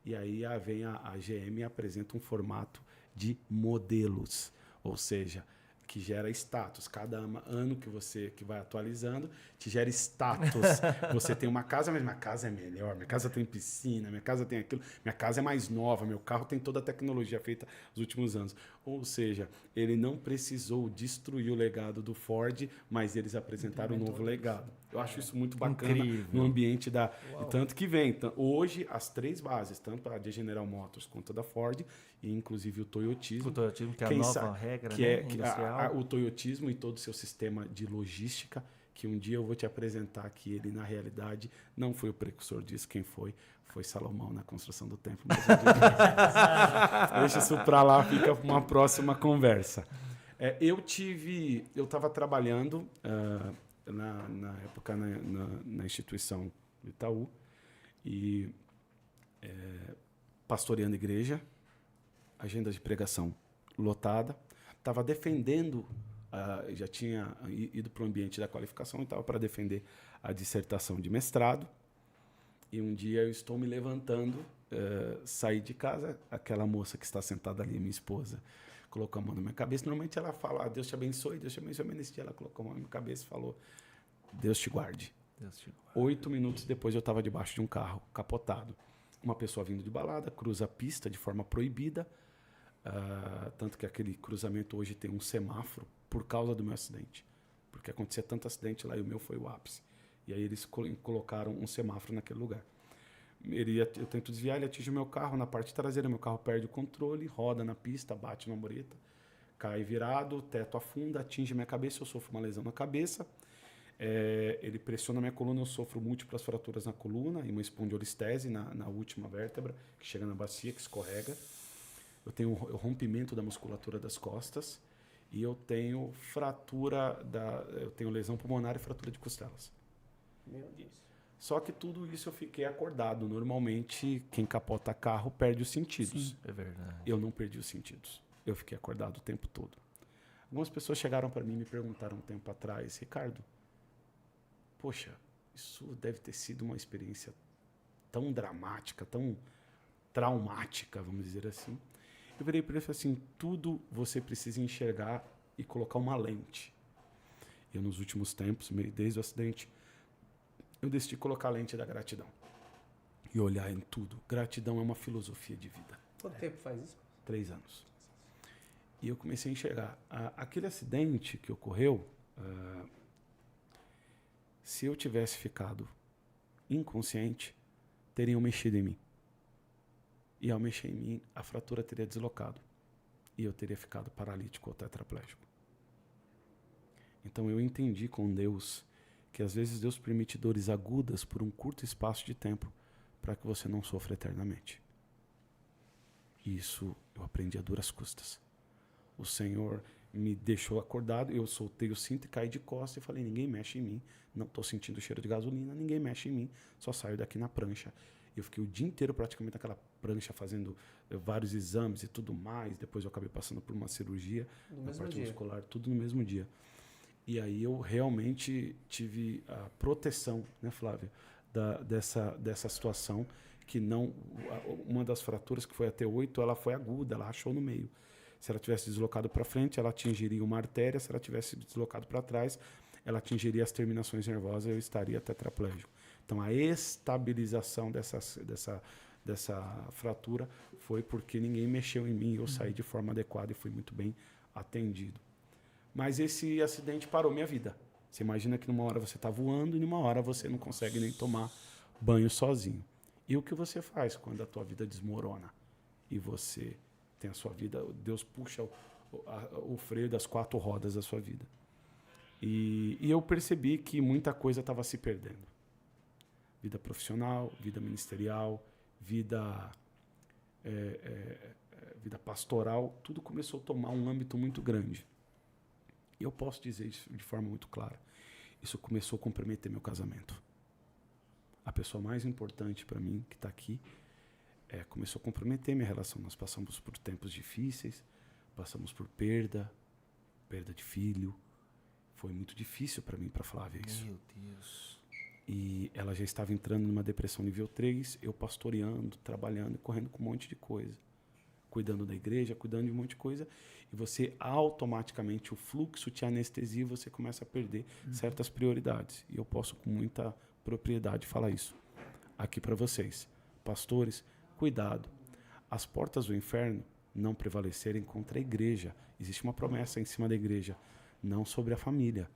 e aí vem a GM e apresenta um formato de modelos, ou seja, que gera status. Cada ano que vai atualizando, te gera status. Você tem uma casa, mas minha casa é melhor, minha casa tem piscina, minha casa tem aquilo, minha casa é mais nova, meu carro tem toda a tecnologia feita nos últimos anos. Ou seja, ele não precisou destruir o legado do Ford, mas eles apresentaram um novo legado. Eu acho isso muito bacana. Incrível. No ambiente da... Tanto que vem, hoje, as três bases, tanto a de General Motors quanto a da Ford, e inclusive o Toyotismo. O Toyotismo, que é a nova regra, que né? O Toyotismo e todo o seu sistema de logística, que um dia eu vou te apresentar que ele, na realidade, não foi o precursor disso. Quem foi Salomão na construção do templo. Mas deixa isso para lá, fica para uma próxima conversa. Eu estava trabalhando na época na instituição do Itaú e pastoreando igreja, agenda de pregação lotada, estava defendendo, já tinha ido para o ambiente da qualificação e estava para defender a dissertação de mestrado. E um dia eu estou me levantando, saí de casa, aquela moça que está sentada ali, minha esposa, colocou a mão na minha cabeça. Normalmente ela fala, Deus te abençoe, mas nesse dia ela colocou a mão na minha cabeça e falou, Deus te guarde. Deus te guarde. 8 minutos depois eu estava debaixo de um carro capotado. Uma pessoa vindo de balada, cruza a pista de forma proibida, tanto que aquele cruzamento hoje tem um semáforo por causa do meu acidente. Porque acontecia tanto acidente lá e o meu foi o ápice. E aí eles colocaram um semáforo naquele lugar. Eu tento desviar, ele atinge o meu carro na parte traseira, meu carro perde o controle, roda na pista, bate na mureta, cai virado, o teto afunda, atinge minha cabeça, eu sofro uma lesão na cabeça. Ele pressiona minha coluna, eu sofro múltiplas fraturas na coluna e uma espondilolistese na última vértebra, que chega na bacia, que escorrega. Eu tenho o rompimento da musculatura das costas e eu tenho eu tenho lesão pulmonar e fratura de costelas. Meu Deus. Só que tudo isso eu fiquei acordado. Normalmente, quem capota carro perde os sentidos. Sim, é verdade. Eu não perdi os sentidos. Eu fiquei acordado o tempo todo. Algumas pessoas chegaram para mim e me perguntaram um tempo atrás, Ricardo, poxa, isso deve ter sido uma experiência tão dramática, tão traumática, vamos dizer assim. Eu virei para ele e falei assim, tudo você precisa enxergar e colocar uma lente. Eu, nos últimos tempos, desde o acidente, eu decidi colocar a lente da gratidão e olhar em tudo. Gratidão é uma filosofia de vida. Quanto tempo faz isso? 3 anos. E eu comecei a enxergar. Aquele acidente que ocorreu, se eu tivesse ficado inconsciente, teriam mexido em mim. E ao mexer em mim, a fratura teria deslocado. E eu teria ficado paralítico ou tetraplégico. Então eu entendi com Deus que às vezes Deus permite dores agudas por um curto espaço de tempo para que você não sofra eternamente. E isso eu aprendi a duras custas. o Senhor me deixou acordado, eu soltei o cinto e caí de costas e falei, ninguém mexe em mim, não estou sentindo o cheiro de gasolina, ninguém mexe em mim, só saio daqui na prancha. Eu fiquei o dia inteiro praticamente naquela prancha fazendo vários exames e tudo mais, depois eu acabei passando por uma cirurgia na parte muscular, tudo no mesmo dia. E aí eu realmente tive a proteção, né, Flávia, dessa situação, que não, uma das fraturas que foi até 8, ela foi aguda, ela rachou no meio. Se ela tivesse deslocado para frente, ela atingiria uma artéria. Se ela tivesse deslocado para trás, ela atingiria as terminações nervosas e eu estaria tetraplégico. Então, a estabilização dessa fratura foi porque ninguém mexeu em mim. Eu saí de forma adequada e fui muito bem atendido. Mas esse acidente parou minha vida. Você imagina que numa hora você está voando e numa hora você não consegue nem tomar banho sozinho. E o que você faz quando a tua vida desmorona e você tem a sua vida, Deus puxa o freio das 4 rodas da sua vida. E eu percebi que muita coisa estava se perdendo. Vida profissional, vida ministerial, vida pastoral, tudo começou a tomar um âmbito muito grande. E eu posso dizer isso de forma muito clara. Isso começou a comprometer meu casamento. A pessoa mais importante para mim, que está aqui, começou a comprometer minha relação. Nós passamos por tempos difíceis, passamos por perda de filho. Foi muito difícil para mim, para Flávia, isso. Meu Deus. E ela já estava entrando numa depressão nível 3, eu pastoreando, trabalhando e correndo com um monte de coisa. Cuidando da igreja, cuidando de um monte de coisa. E você automaticamente, o fluxo te anestesia e você começa a perder certas prioridades. E eu posso com muita propriedade falar isso aqui para vocês. Pastores, cuidado. As portas do inferno não prevalecerem contra a igreja. Existe uma promessa em cima da igreja, não sobre a família.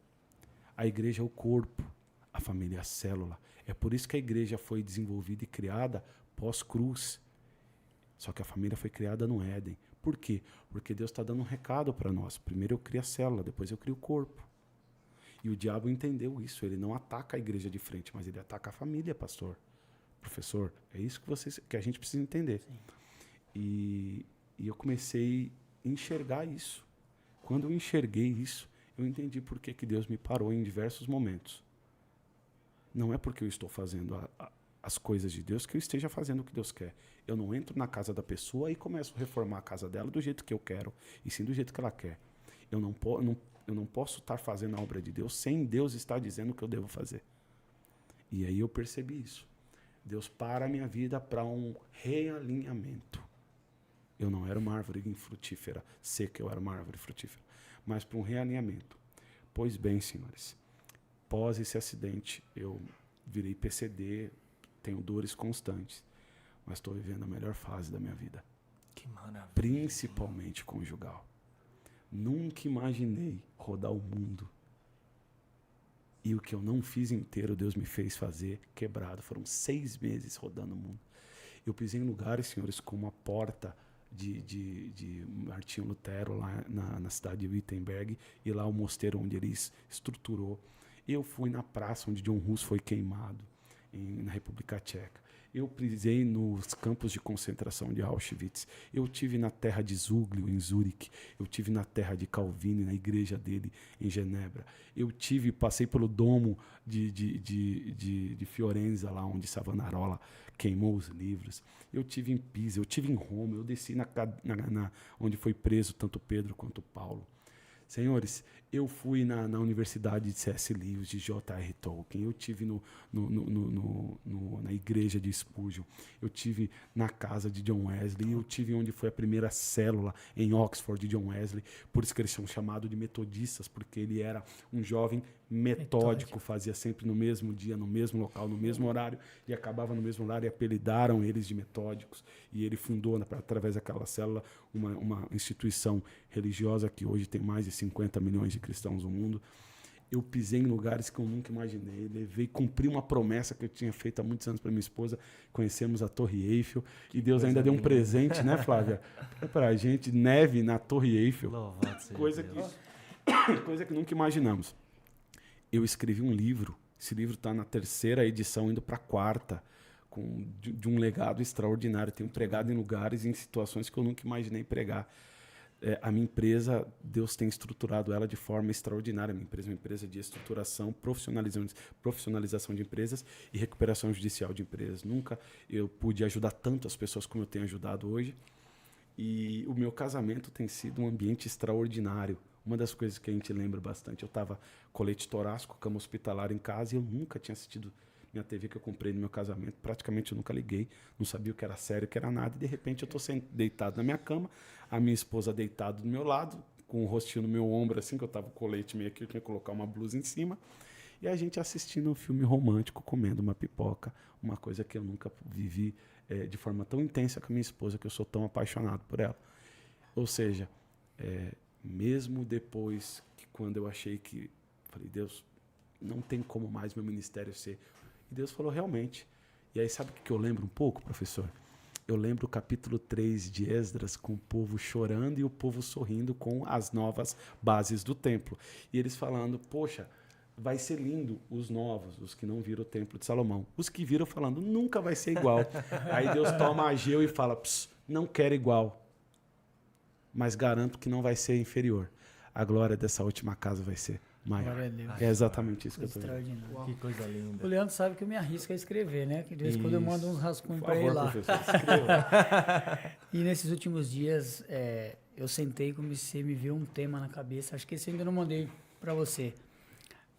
A igreja é o corpo, a família é a célula. É por isso que a igreja foi desenvolvida e criada pós-cruz. Só que a família foi criada no Éden. Por quê? Porque Deus está dando um recado para nós. Primeiro eu crio a célula, depois eu crio o corpo. E o diabo entendeu isso. Ele não ataca a igreja de frente, mas ele ataca a família, pastor. Professor, é isso que a gente precisa entender. E eu comecei a enxergar isso. Quando eu enxerguei isso, eu entendi por que Deus me parou em diversos momentos. Não é porque eu estou fazendo as coisas de Deus que eu esteja fazendo o que Deus quer. Eu não entro na casa da pessoa e começo a reformar a casa dela do jeito que eu quero, e sim do jeito que ela quer. Eu não posso estar fazendo a obra de Deus sem Deus estar dizendo o que eu devo fazer. E aí eu percebi isso. Deus para a minha vida para um realinhamento. Eu não era uma árvore frutífera, seca, eu era uma árvore frutífera, mas para um realinhamento. Pois bem, senhores, após esse acidente, eu virei PCD, tenho dores constantes, mas estou vivendo a melhor fase da minha vida. Que maravilha. Principalmente conjugal. Nunca imaginei rodar o mundo. E o que eu não fiz inteiro, Deus me fez fazer quebrado. Foram 6 meses rodando o mundo. Eu pisei em lugares, senhores, como a porta de Martinho Lutero, lá na cidade de Wittenberg, e lá o mosteiro onde ele estruturou. Eu fui na praça onde John Hus foi queimado, na República Tcheca. Eu pisei nos campos de concentração de Auschwitz. Eu tive na terra de Zúglio, em Zurique. Eu tive na terra de Calvino, na igreja dele, em Genebra. Passei pelo domo de Fiorenza, lá onde Savonarola queimou os livros. Eu tive em Pisa, eu tive em Roma. Eu desci onde foi preso tanto Pedro quanto Paulo. Senhores, eu fui na Universidade de C.S. Lewis, de J.R. Tolkien, eu tive na igreja de Spurgeon, eu tive na casa de John Wesley, eu tive onde foi a primeira célula em Oxford de John Wesley, por isso que eles são chamados de metodistas, porque ele era um jovem metódico, fazia sempre no mesmo dia, no mesmo local, no mesmo horário, e acabava no mesmo horário, e apelidaram eles de metódicos, e ele fundou, através daquela célula, uma instituição religiosa que hoje tem mais de 50 milhões de cristãos no mundo. Eu pisei em lugares que eu nunca imaginei, cumpri uma promessa que eu tinha feito há muitos anos para minha esposa, conhecemos a Torre Eiffel, e Deus ainda deu um presente, né, Flávia? Para a gente, neve na Torre Eiffel, coisa que nunca imaginamos. Eu escrevi um livro, esse livro está na 3ª edição, indo para a 4ª, de um legado extraordinário. Tenho pregado em lugares e em situações que eu nunca imaginei pregar. a minha empresa, Deus tem estruturado ela de forma extraordinária. A minha empresa é uma empresa de estruturação, profissionalização de empresas e recuperação judicial de empresas. Nunca eu pude ajudar tanto as pessoas como eu tenho ajudado hoje. E o meu casamento tem sido um ambiente extraordinário. Uma das coisas que a gente lembra bastante, eu estava colete torácico, cama hospitalar em casa, e eu nunca tinha assistido minha TV que eu comprei no meu casamento. Praticamente eu nunca liguei, não sabia o que era sério, o que era nada. E de repente eu estou deitado na minha cama, a minha esposa deitada do meu lado, com o rostinho no meu ombro, assim, que eu estava com o colete meio aqui, eu tinha que colocar uma blusa em cima. E a gente assistindo um filme romântico, comendo uma pipoca, uma coisa que eu nunca vivi de forma tão intensa com a minha esposa, que eu sou tão apaixonado por ela. Ou seja, mesmo depois que quando eu achei que... Falei, Deus, não tem como mais meu ministério ser... E Deus falou, realmente. E aí, sabe o que eu lembro um pouco, professor? Eu lembro o capítulo 3 de Esdras, com o povo chorando e o povo sorrindo com as novas bases do templo. E eles falando, poxa, vai ser lindo os novos, os que não viram o templo de Salomão. Os que viram falando, nunca vai ser igual. Aí Deus toma Ageu e fala, não quero igual, mas garanto que não vai ser inferior. A glória dessa última casa vai ser maior. É exatamente isso que eu estou vendo. Que coisa linda. O Leandro sabe que eu me arrisco a escrever, né? Que de vez em quando eu mando uns rascunhos para ele lá. Professor, escreva. E nesses últimos dias, eu sentei e comecei a me ver um tema na cabeça. Acho que esse eu ainda não mandei para você.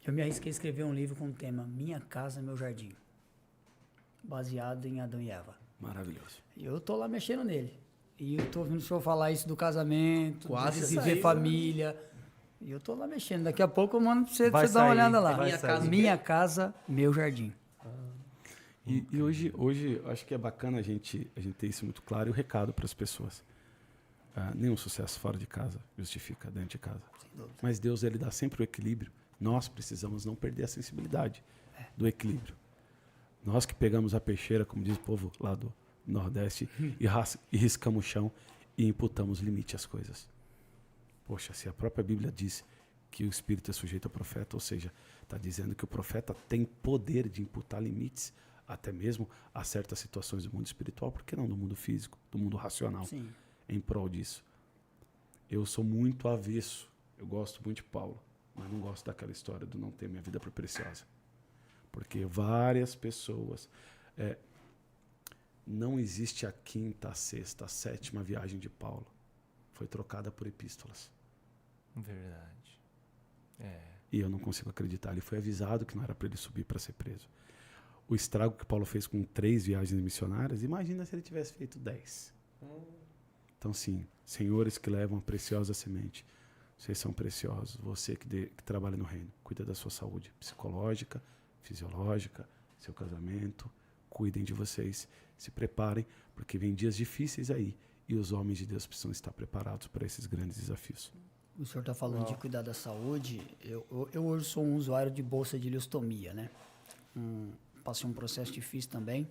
Eu me arrisquei a escrever um livro com o tema Minha Casa, Meu Jardim, baseado em Adão e Eva. Maravilhoso. E eu tô lá mexendo nele. E eu tô ouvindo o senhor falar isso do casamento, Quase de saiu, viver né? família. E eu tô lá mexendo. Daqui a pouco eu mando pra você, Vai dar uma sair, olhada lá. vai sair. Minha casa, meu jardim. E hoje acho que é bacana a gente ter isso muito claro e o recado para as pessoas. Nenhum sucesso fora de casa justifica dentro de casa. Mas Deus, ele dá sempre o equilíbrio. Nós precisamos não perder a sensibilidade do equilíbrio. Nós que pegamos a peixeira, como diz o povo lá do Nordeste, e riscamos o chão e imputamos limite às coisas. Poxa, se a própria Bíblia diz que o Espírito é sujeito ao profeta, ou seja, está dizendo que o profeta tem poder de imputar limites até mesmo a certas situações do mundo espiritual, por que não do mundo físico, do mundo racional, Sim. em prol disso. Eu sou muito avesso, eu gosto muito de Paulo, mas não gosto daquela história do não ter minha vida por preciosa. Porque várias pessoas... não existe a quinta, a sexta, a sétima viagem de Paulo. Foi trocada por epístolas. Verdade. E eu não consigo acreditar. Ele foi avisado que não era para ele subir para ser preso. O estrago que Paulo fez com 3 viagens missionárias, imagina se ele tivesse feito 10. Então, sim, senhores que levam a preciosa semente, vocês são preciosos. Você que trabalha no reino, cuida da sua saúde psicológica, fisiológica, seu casamento. Cuidem de vocês, se preparem, porque vem dias difíceis aí. E os homens de Deus precisam estar preparados para esses grandes desafios. O senhor está falando de cuidar da saúde. Eu hoje sou um usuário de bolsa de ileostomia, né? Passei um processo difícil também.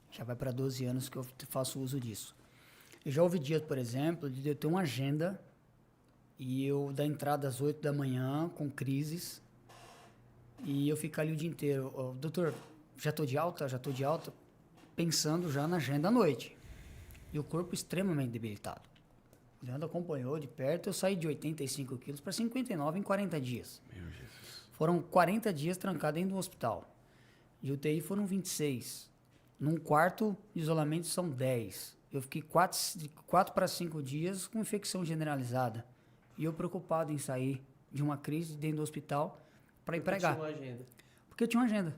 Já vai para 12 anos que eu faço uso disso. Eu já ouvi dias, por exemplo, de eu ter uma agenda e eu dar entrada às 8 da manhã com crises e eu ficar ali o dia inteiro. Doutor, já estou de alta, pensando já na agenda à noite. E o corpo extremamente debilitado. O Leandro acompanhou de perto, eu saí de 85 quilos para 59 em 40 dias. Meu Jesus. Foram 40 dias trancado dentro do hospital. De UTI foram 26. Num quarto de isolamento são 10. Eu fiquei 4 para 5 dias com infecção generalizada. E eu preocupado em sair de uma crise dentro do hospital para ir pregar. Porque eu tinha uma agenda.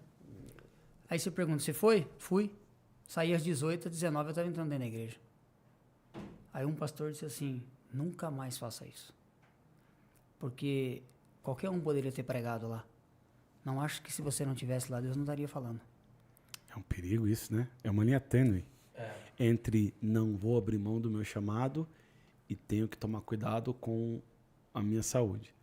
Aí você pergunta, você foi? Fui. Saí às 18, às 19 eu estava entrando dentro da igreja. Aí um pastor disse assim, nunca mais faça isso. Porque qualquer um poderia ter pregado lá. Não acho que se você não estivesse lá, Deus não estaria falando. É um perigo isso, né? É uma linha tênue. Entre não vou abrir mão do meu chamado e tenho que tomar cuidado com a minha saúde.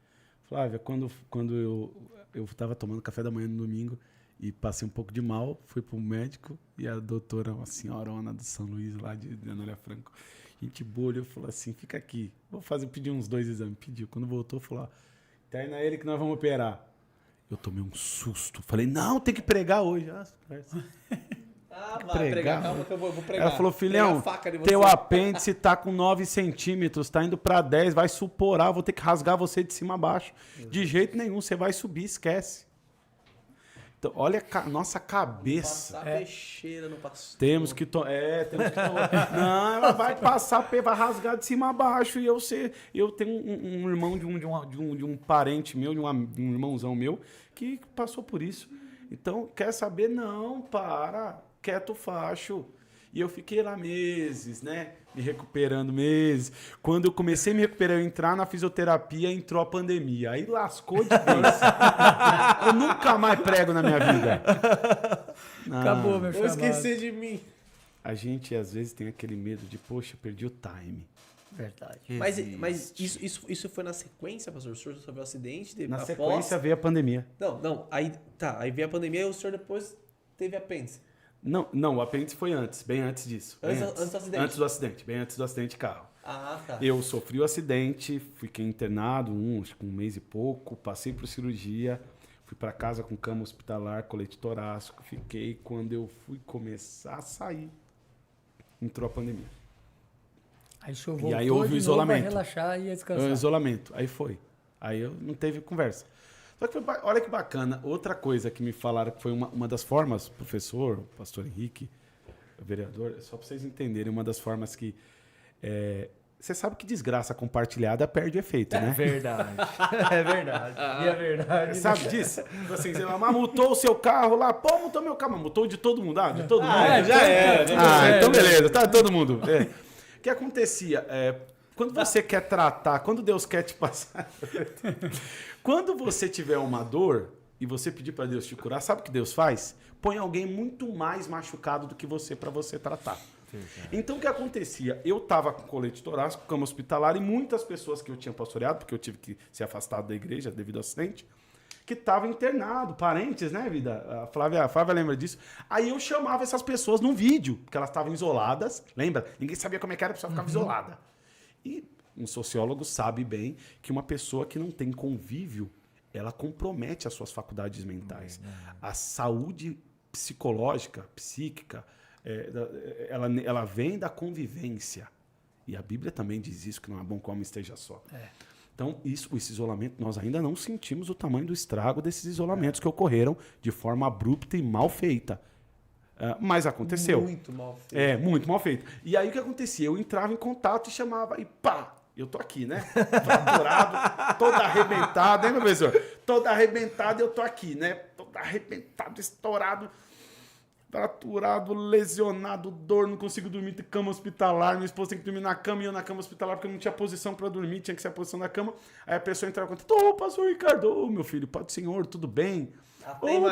Flávia, quando eu estava tomando café da manhã no domingo e passei um pouco de mal, fui para o médico e a doutora, uma senhorona do São Luís, lá de Anália Franco, gente boa, olhou e falou assim, fica aqui, pedir uns 2 exames. Pediu. Quando voltou, falou, interna ele que nós vamos operar. Eu tomei um susto. Falei, não, tem que pregar hoje. Ah, vai pregar. Calma que eu vou pregar. Ela falou, filhão, teu apêndice tá com 9 centímetros, tá indo pra 10, vai suporar, vou ter que rasgar você de cima a baixo. De jeito nenhum, você vai subir, esquece. Então, olha a nossa cabeça. Passar peixeira no pastor. Temos que tomar. Não, ela vai passar, vai rasgar de cima a baixo. E eu tenho um irmão de um parente meu, de um irmãozão meu, que passou por isso. Então, quer saber? Não, para. Quieto facho. E eu fiquei lá meses, né? Me recuperando meses. Quando eu comecei a me recuperar, eu entrar na fisioterapia, entrou a pandemia. Aí lascou de vez. Eu nunca mais prego na minha vida. Não. Acabou, meu Vou chamado. esquecer de mim. A gente, às vezes, tem aquele medo de, poxa, perdi o time. Verdade. Mas isso foi na sequência, pastor? O senhor sofreu um acidente? Na após... sequência veio a pandemia. Não. Aí veio a pandemia e o senhor depois teve apêndice. Não, o apêndice foi antes, bem antes disso. Antes do acidente? Antes do acidente, bem antes do acidente de carro. Ah, tá. Eu sofri o acidente, fiquei internado acho que um mês e pouco, passei por cirurgia, fui para casa com cama hospitalar, colete torácico, fiquei. Quando eu fui começar a sair, entrou a pandemia. Aí o senhor E voltou aí houve o de novo isolamento. a relaxar e a descansar. O isolamento, aí foi. Aí eu não teve conversa. Só que olha que bacana, outra coisa que me falaram que foi uma das formas, professor, pastor Henrique, vereador, só para vocês entenderem, uma das formas que... você sabe que desgraça compartilhada perde efeito, né? Verdade. É verdade. E é verdade. Sabe disso? Assim, você multou o seu carro lá, pô, multou meu carro, mas multou de todo mundo, de todo mundo. Já era. Então beleza, tá todo mundo. O que acontecia? Quando você quer tratar, quando Deus quer te passar... Quando você tiver uma dor e você pedir para Deus te curar, sabe o que Deus faz? Põe alguém muito mais machucado do que você para você tratar. Então o que acontecia? Eu estava com colete torácico, cama hospitalar, e muitas pessoas que eu tinha pastoreado, porque eu tive que ser afastado da igreja devido ao acidente, que estavam internado, parentes, né, vida? A Flávia lembra disso. Aí eu chamava essas pessoas num vídeo, porque elas estavam isoladas, lembra? Ninguém sabia como é que era, a pessoa ficava isolada. E um sociólogo sabe bem que uma pessoa que não tem convívio, ela compromete as suas faculdades mentais. A saúde psicológica, psíquica, ela vem da convivência. E a Bíblia também diz isso, que não é bom que o homem esteja só. Então, esse isolamento, nós ainda não sentimos o tamanho do estrago desses isolamentos que ocorreram de forma abrupta e mal feita. Mas aconteceu. Muito mal feito. Muito mal feito. E aí o que acontecia? Eu entrava em contato e chamava, e pá! Eu tô aqui, né? Fraturado, todo arrebentado, hein, meu professor? Todo arrebentado, eu tô aqui, né? Todo arrebentado, estourado, fraturado, lesionado, dor, não consigo dormir, tem cama hospitalar, minha esposa tem que dormir na cama e eu na cama hospitalar porque eu não tinha posição para dormir, tinha que ser a posição da cama. Aí a pessoa entrava em contato, pastor Ricardo, meu filho, Pai do Senhor, tudo bem?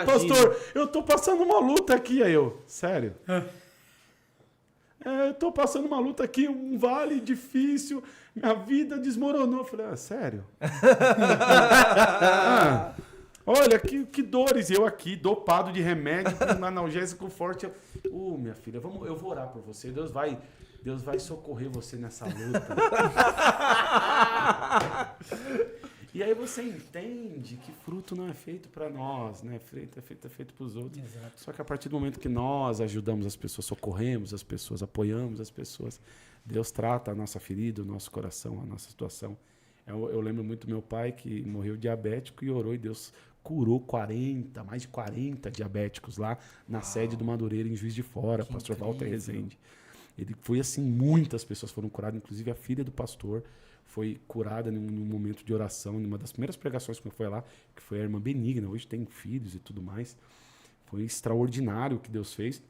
Pastor, eu tô passando uma luta aqui. Aí eu, sério? Eu tô passando uma luta aqui, um vale difícil, minha vida desmoronou. Eu falei, sério? Olha, que dores. Eu aqui, dopado de remédio, com um analgésico forte. Minha filha, eu vou orar por você. Deus vai socorrer você nessa luta. E aí você entende que fruto não é feito para nós, né? É feito para os outros. Exato. Só que a partir do momento que nós ajudamos as pessoas, socorremos as pessoas, apoiamos as pessoas, Deus trata a nossa ferida, o nosso coração, a nossa situação. Eu lembro muito do meu pai, que morreu diabético e orou, e Deus curou mais de 40 diabéticos lá na sede do Madureira, em Juiz de Fora, pastor Walter Rezende. Ele foi assim, muitas pessoas foram curadas, inclusive a filha do pastor foi curada num momento de oração, numa das primeiras pregações que foi lá, que foi a irmã Benigna, hoje tem filhos e tudo mais. Foi extraordinário o que Deus fez.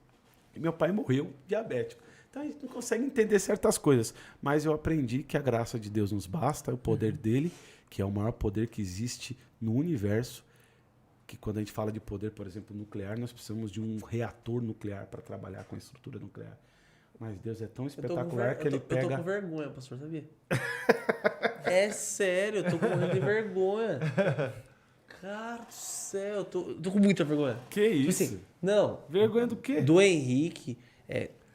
E meu pai morreu diabético. Então a gente não consegue entender certas coisas, mas eu aprendi que a graça de Deus nos basta, o poder dele, que é o maior poder que existe no universo, que quando a gente fala de poder, por exemplo, nuclear, nós precisamos de um reator nuclear para trabalhar com a estrutura nuclear. Mas Deus é tão espetacular que ele pega... Eu tô com vergonha, pastor, sabia? É sério, eu tô morrendo de vergonha. Cara do céu, eu tô com muita vergonha. Que isso? Assim, não. Vergonha do quê? Do Henrique,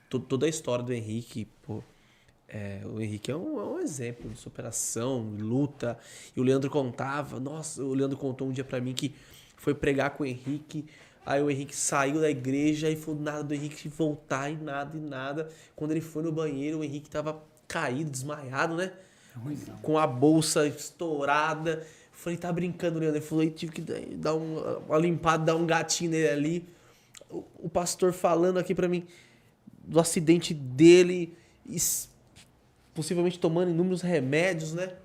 toda a história do Henrique, pô, o Henrique é um exemplo de superação, de luta. E o Leandro contava, o Leandro contou um dia pra mim que foi pregar com o Henrique Aí o Henrique saiu da igreja e falou nada do Henrique voltar e nada. Quando ele foi no banheiro, o Henrique tava caído, desmaiado, né? Com a bolsa estourada. Falei, tá brincando, Leandro? Ele falou, eu tive que dar uma limpada, dar um gatinho nele ali. O pastor falando aqui pra mim do acidente dele, possivelmente tomando inúmeros remédios, né?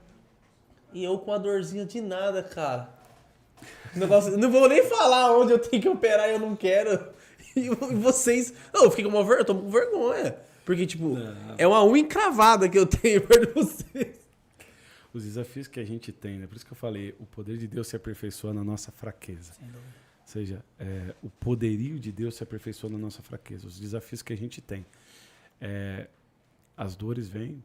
E eu com a dorzinha de nada, cara. Não vou nem falar onde eu tenho que operar, eu não quero. E vocês... Não, eu fiquei eu tô com vergonha. Porque, tipo, é uma unha encravada que eu tenho perto de vocês. Os desafios que a gente tem, né? Por isso que eu falei, o poder de Deus se aperfeiçoa na nossa fraqueza. Sem dúvida. Ou seja, o poderio de Deus se aperfeiçoa na nossa fraqueza. Os desafios que a gente tem. As dores vêm,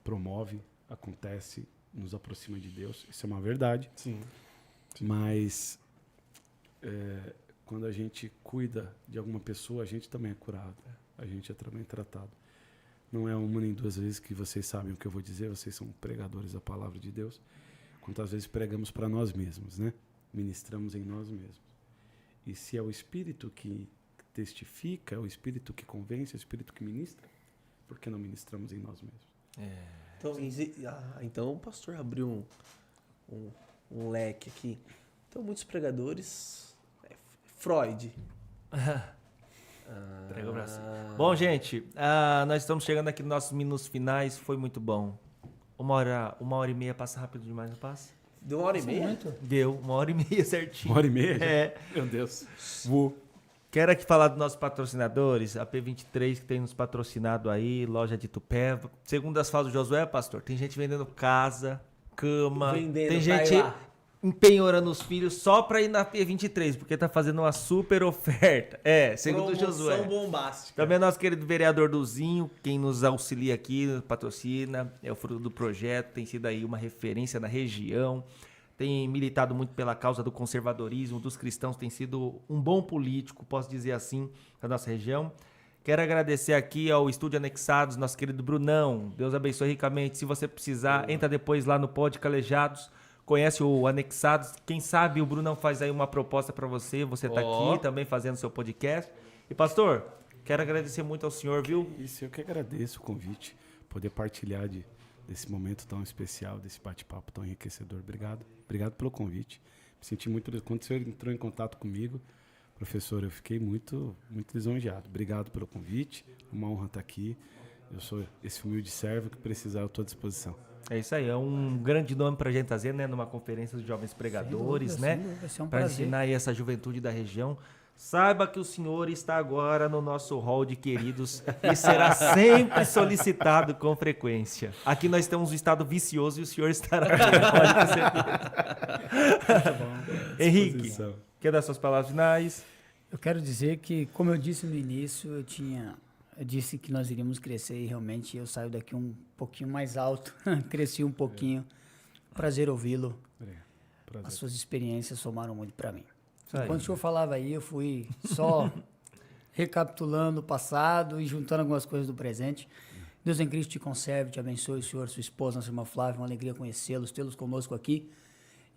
promove, acontece, nos aproxima de Deus. Isso é uma verdade. Sim. Mas quando a gente cuida de alguma pessoa, a gente também é curado. A gente é também tratado. Não é uma nem duas vezes que vocês sabem o que eu vou dizer, vocês são pregadores da palavra de Deus. Quantas vezes pregamos para nós mesmos, né? Ministramos em nós mesmos. E se é o Espírito que testifica, é o Espírito que convence, é o Espírito que ministra, por que não ministramos em nós mesmos? Então o pastor abriu um leque aqui. Então muitos pregadores... Freud. Entregou pra cima. Bom, gente, nós estamos chegando aqui nos nossos minutos finais. Foi muito bom. Uma hora e meia passa rápido demais, não passa? Deu 1h30? Muito. Deu, 1h30 certinho. 1h30? É. Meu Deus. Quero aqui falar dos nossos patrocinadores, a P23 que tem nos patrocinado aí, loja de Tupé. Segundo as falas do Josué, pastor, tem gente vendendo casa, cama, tem gente empenhorando os filhos só pra ir na P23, porque tá fazendo uma super oferta. Segundo o Josué. Bombástica. Também nosso querido vereador Duzinho, quem nos auxilia aqui, nos patrocina, é o fruto do projeto, tem sido aí uma referência na região, tem militado muito pela causa do conservadorismo, dos cristãos, tem sido um bom político, posso dizer assim, da nossa região. Quero agradecer aqui ao Estúdio Anexados, nosso querido Brunão, Deus abençoe ricamente. Se você precisar, entra depois lá no Pod Calejados, conhece o Anexados, quem sabe o Brunão faz aí uma proposta para você tá aqui também fazendo seu podcast. E pastor, quero agradecer muito ao senhor, viu? Isso, eu que agradeço o convite, poder partilhar desse momento tão especial, desse bate-papo tão enriquecedor. Obrigado pelo convite. Me senti muito... Quando o senhor entrou em contato comigo, professor, eu fiquei muito, muito lisonjeado. Obrigado pelo convite, uma honra estar aqui. Eu sou esse humilde servo que precisar, eu estou à disposição. É isso aí, é um grande nome pra gente fazer, né? Numa conferência dos jovens pregadores, né? Vai ser um Pra prazer. ensinar aí essa juventude da região. Saiba que o senhor está agora no nosso hall de queridos e será sempre solicitado com frequência. Aqui nós temos o estado vicioso e o senhor estará aqui, pode ter certeza. Henrique, quer dar suas palavras finais? Eu quero dizer que, como eu disse no início, eu disse que nós iríamos crescer e realmente eu saio daqui um pouquinho mais alto. Cresci um pouquinho. Prazer ouvi-lo. Prazer. As suas experiências somaram muito para mim. Isso aí. Enquanto o senhor falava aí, eu fui só recapitulando o passado e juntando algumas coisas do presente. Deus em Cristo te conserve, te abençoe, o senhor, sua esposa, nossa irmã Flávia, uma alegria conhecê-los, tê-los conosco aqui.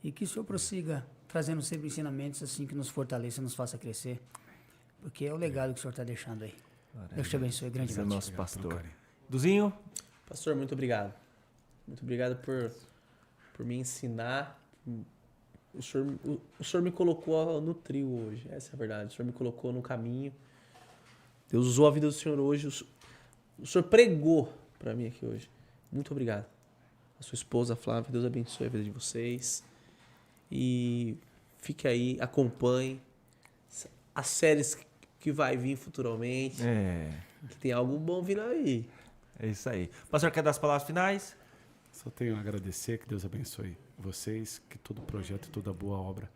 E que o senhor prossiga trazendo sempre ensinamentos assim que nos fortaleça, nos faça crescer. Porque é o legado que o senhor está deixando aí. Deus te abençoe Esse é grandemente. o nosso pastor. Duzinho? Pastor, muito obrigado. Muito obrigado por me ensinar. O senhor me colocou no trio hoje, essa é a verdade. O senhor me colocou no caminho. Deus usou a vida do senhor hoje. O senhor pregou para mim aqui hoje. Muito obrigado. A sua esposa, Flávia, Deus abençoe a vida de vocês. E fique aí, acompanhe as séries que vai vir futuramente. Que tem algo bom vindo aí. É isso aí. Pastor, quer dar as palavras finais? Só tenho a agradecer, que Deus abençoe vocês, que todo projeto, toda boa obra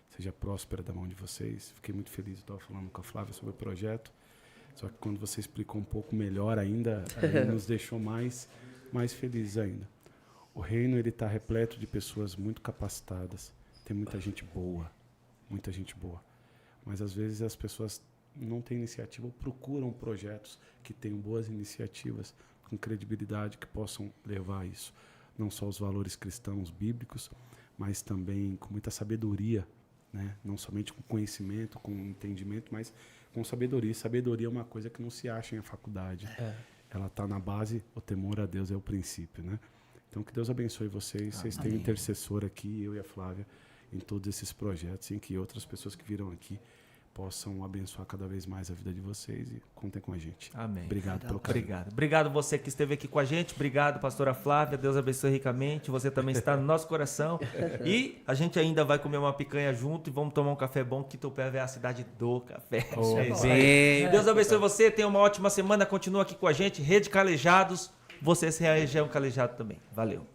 seja próspera da mão de vocês. Fiquei muito feliz, estava falando com a Flávia sobre o projeto, só que quando você explicou um pouco melhor ainda, aí nos deixou mais felizes ainda. O reino está repleto de pessoas muito capacitadas, tem muita gente boa, mas às vezes as pessoas não têm iniciativa ou procuram projetos que tenham boas iniciativas, com credibilidade, que possam levar a isso. Não só os valores cristãos bíblicos, mas também com muita sabedoria né? Não somente com conhecimento, com entendimento, mas com sabedoria. Sabedoria é uma coisa que não se acha em a faculdade. Ela está na base, o temor a Deus é o princípio, né? Então, que Deus abençoe vocês. Vocês têm um intercessor aqui, eu e a Flávia, em todos esses projetos, em que outras pessoas que viram aqui possam abençoar cada vez mais a vida de vocês e contem com a gente. Amém. Obrigado pelo carinho. Obrigado você que esteve aqui com a gente. Obrigado, pastora Flávia. Deus abençoe ricamente. Você também está no nosso coração. E a gente ainda vai comer uma picanha junto e vamos tomar um café bom, que Itupeva é a cidade do café. Deus abençoe você. Tenha uma ótima semana. Continua aqui com a gente. Rede Calejados. Você é região calejado também. Valeu.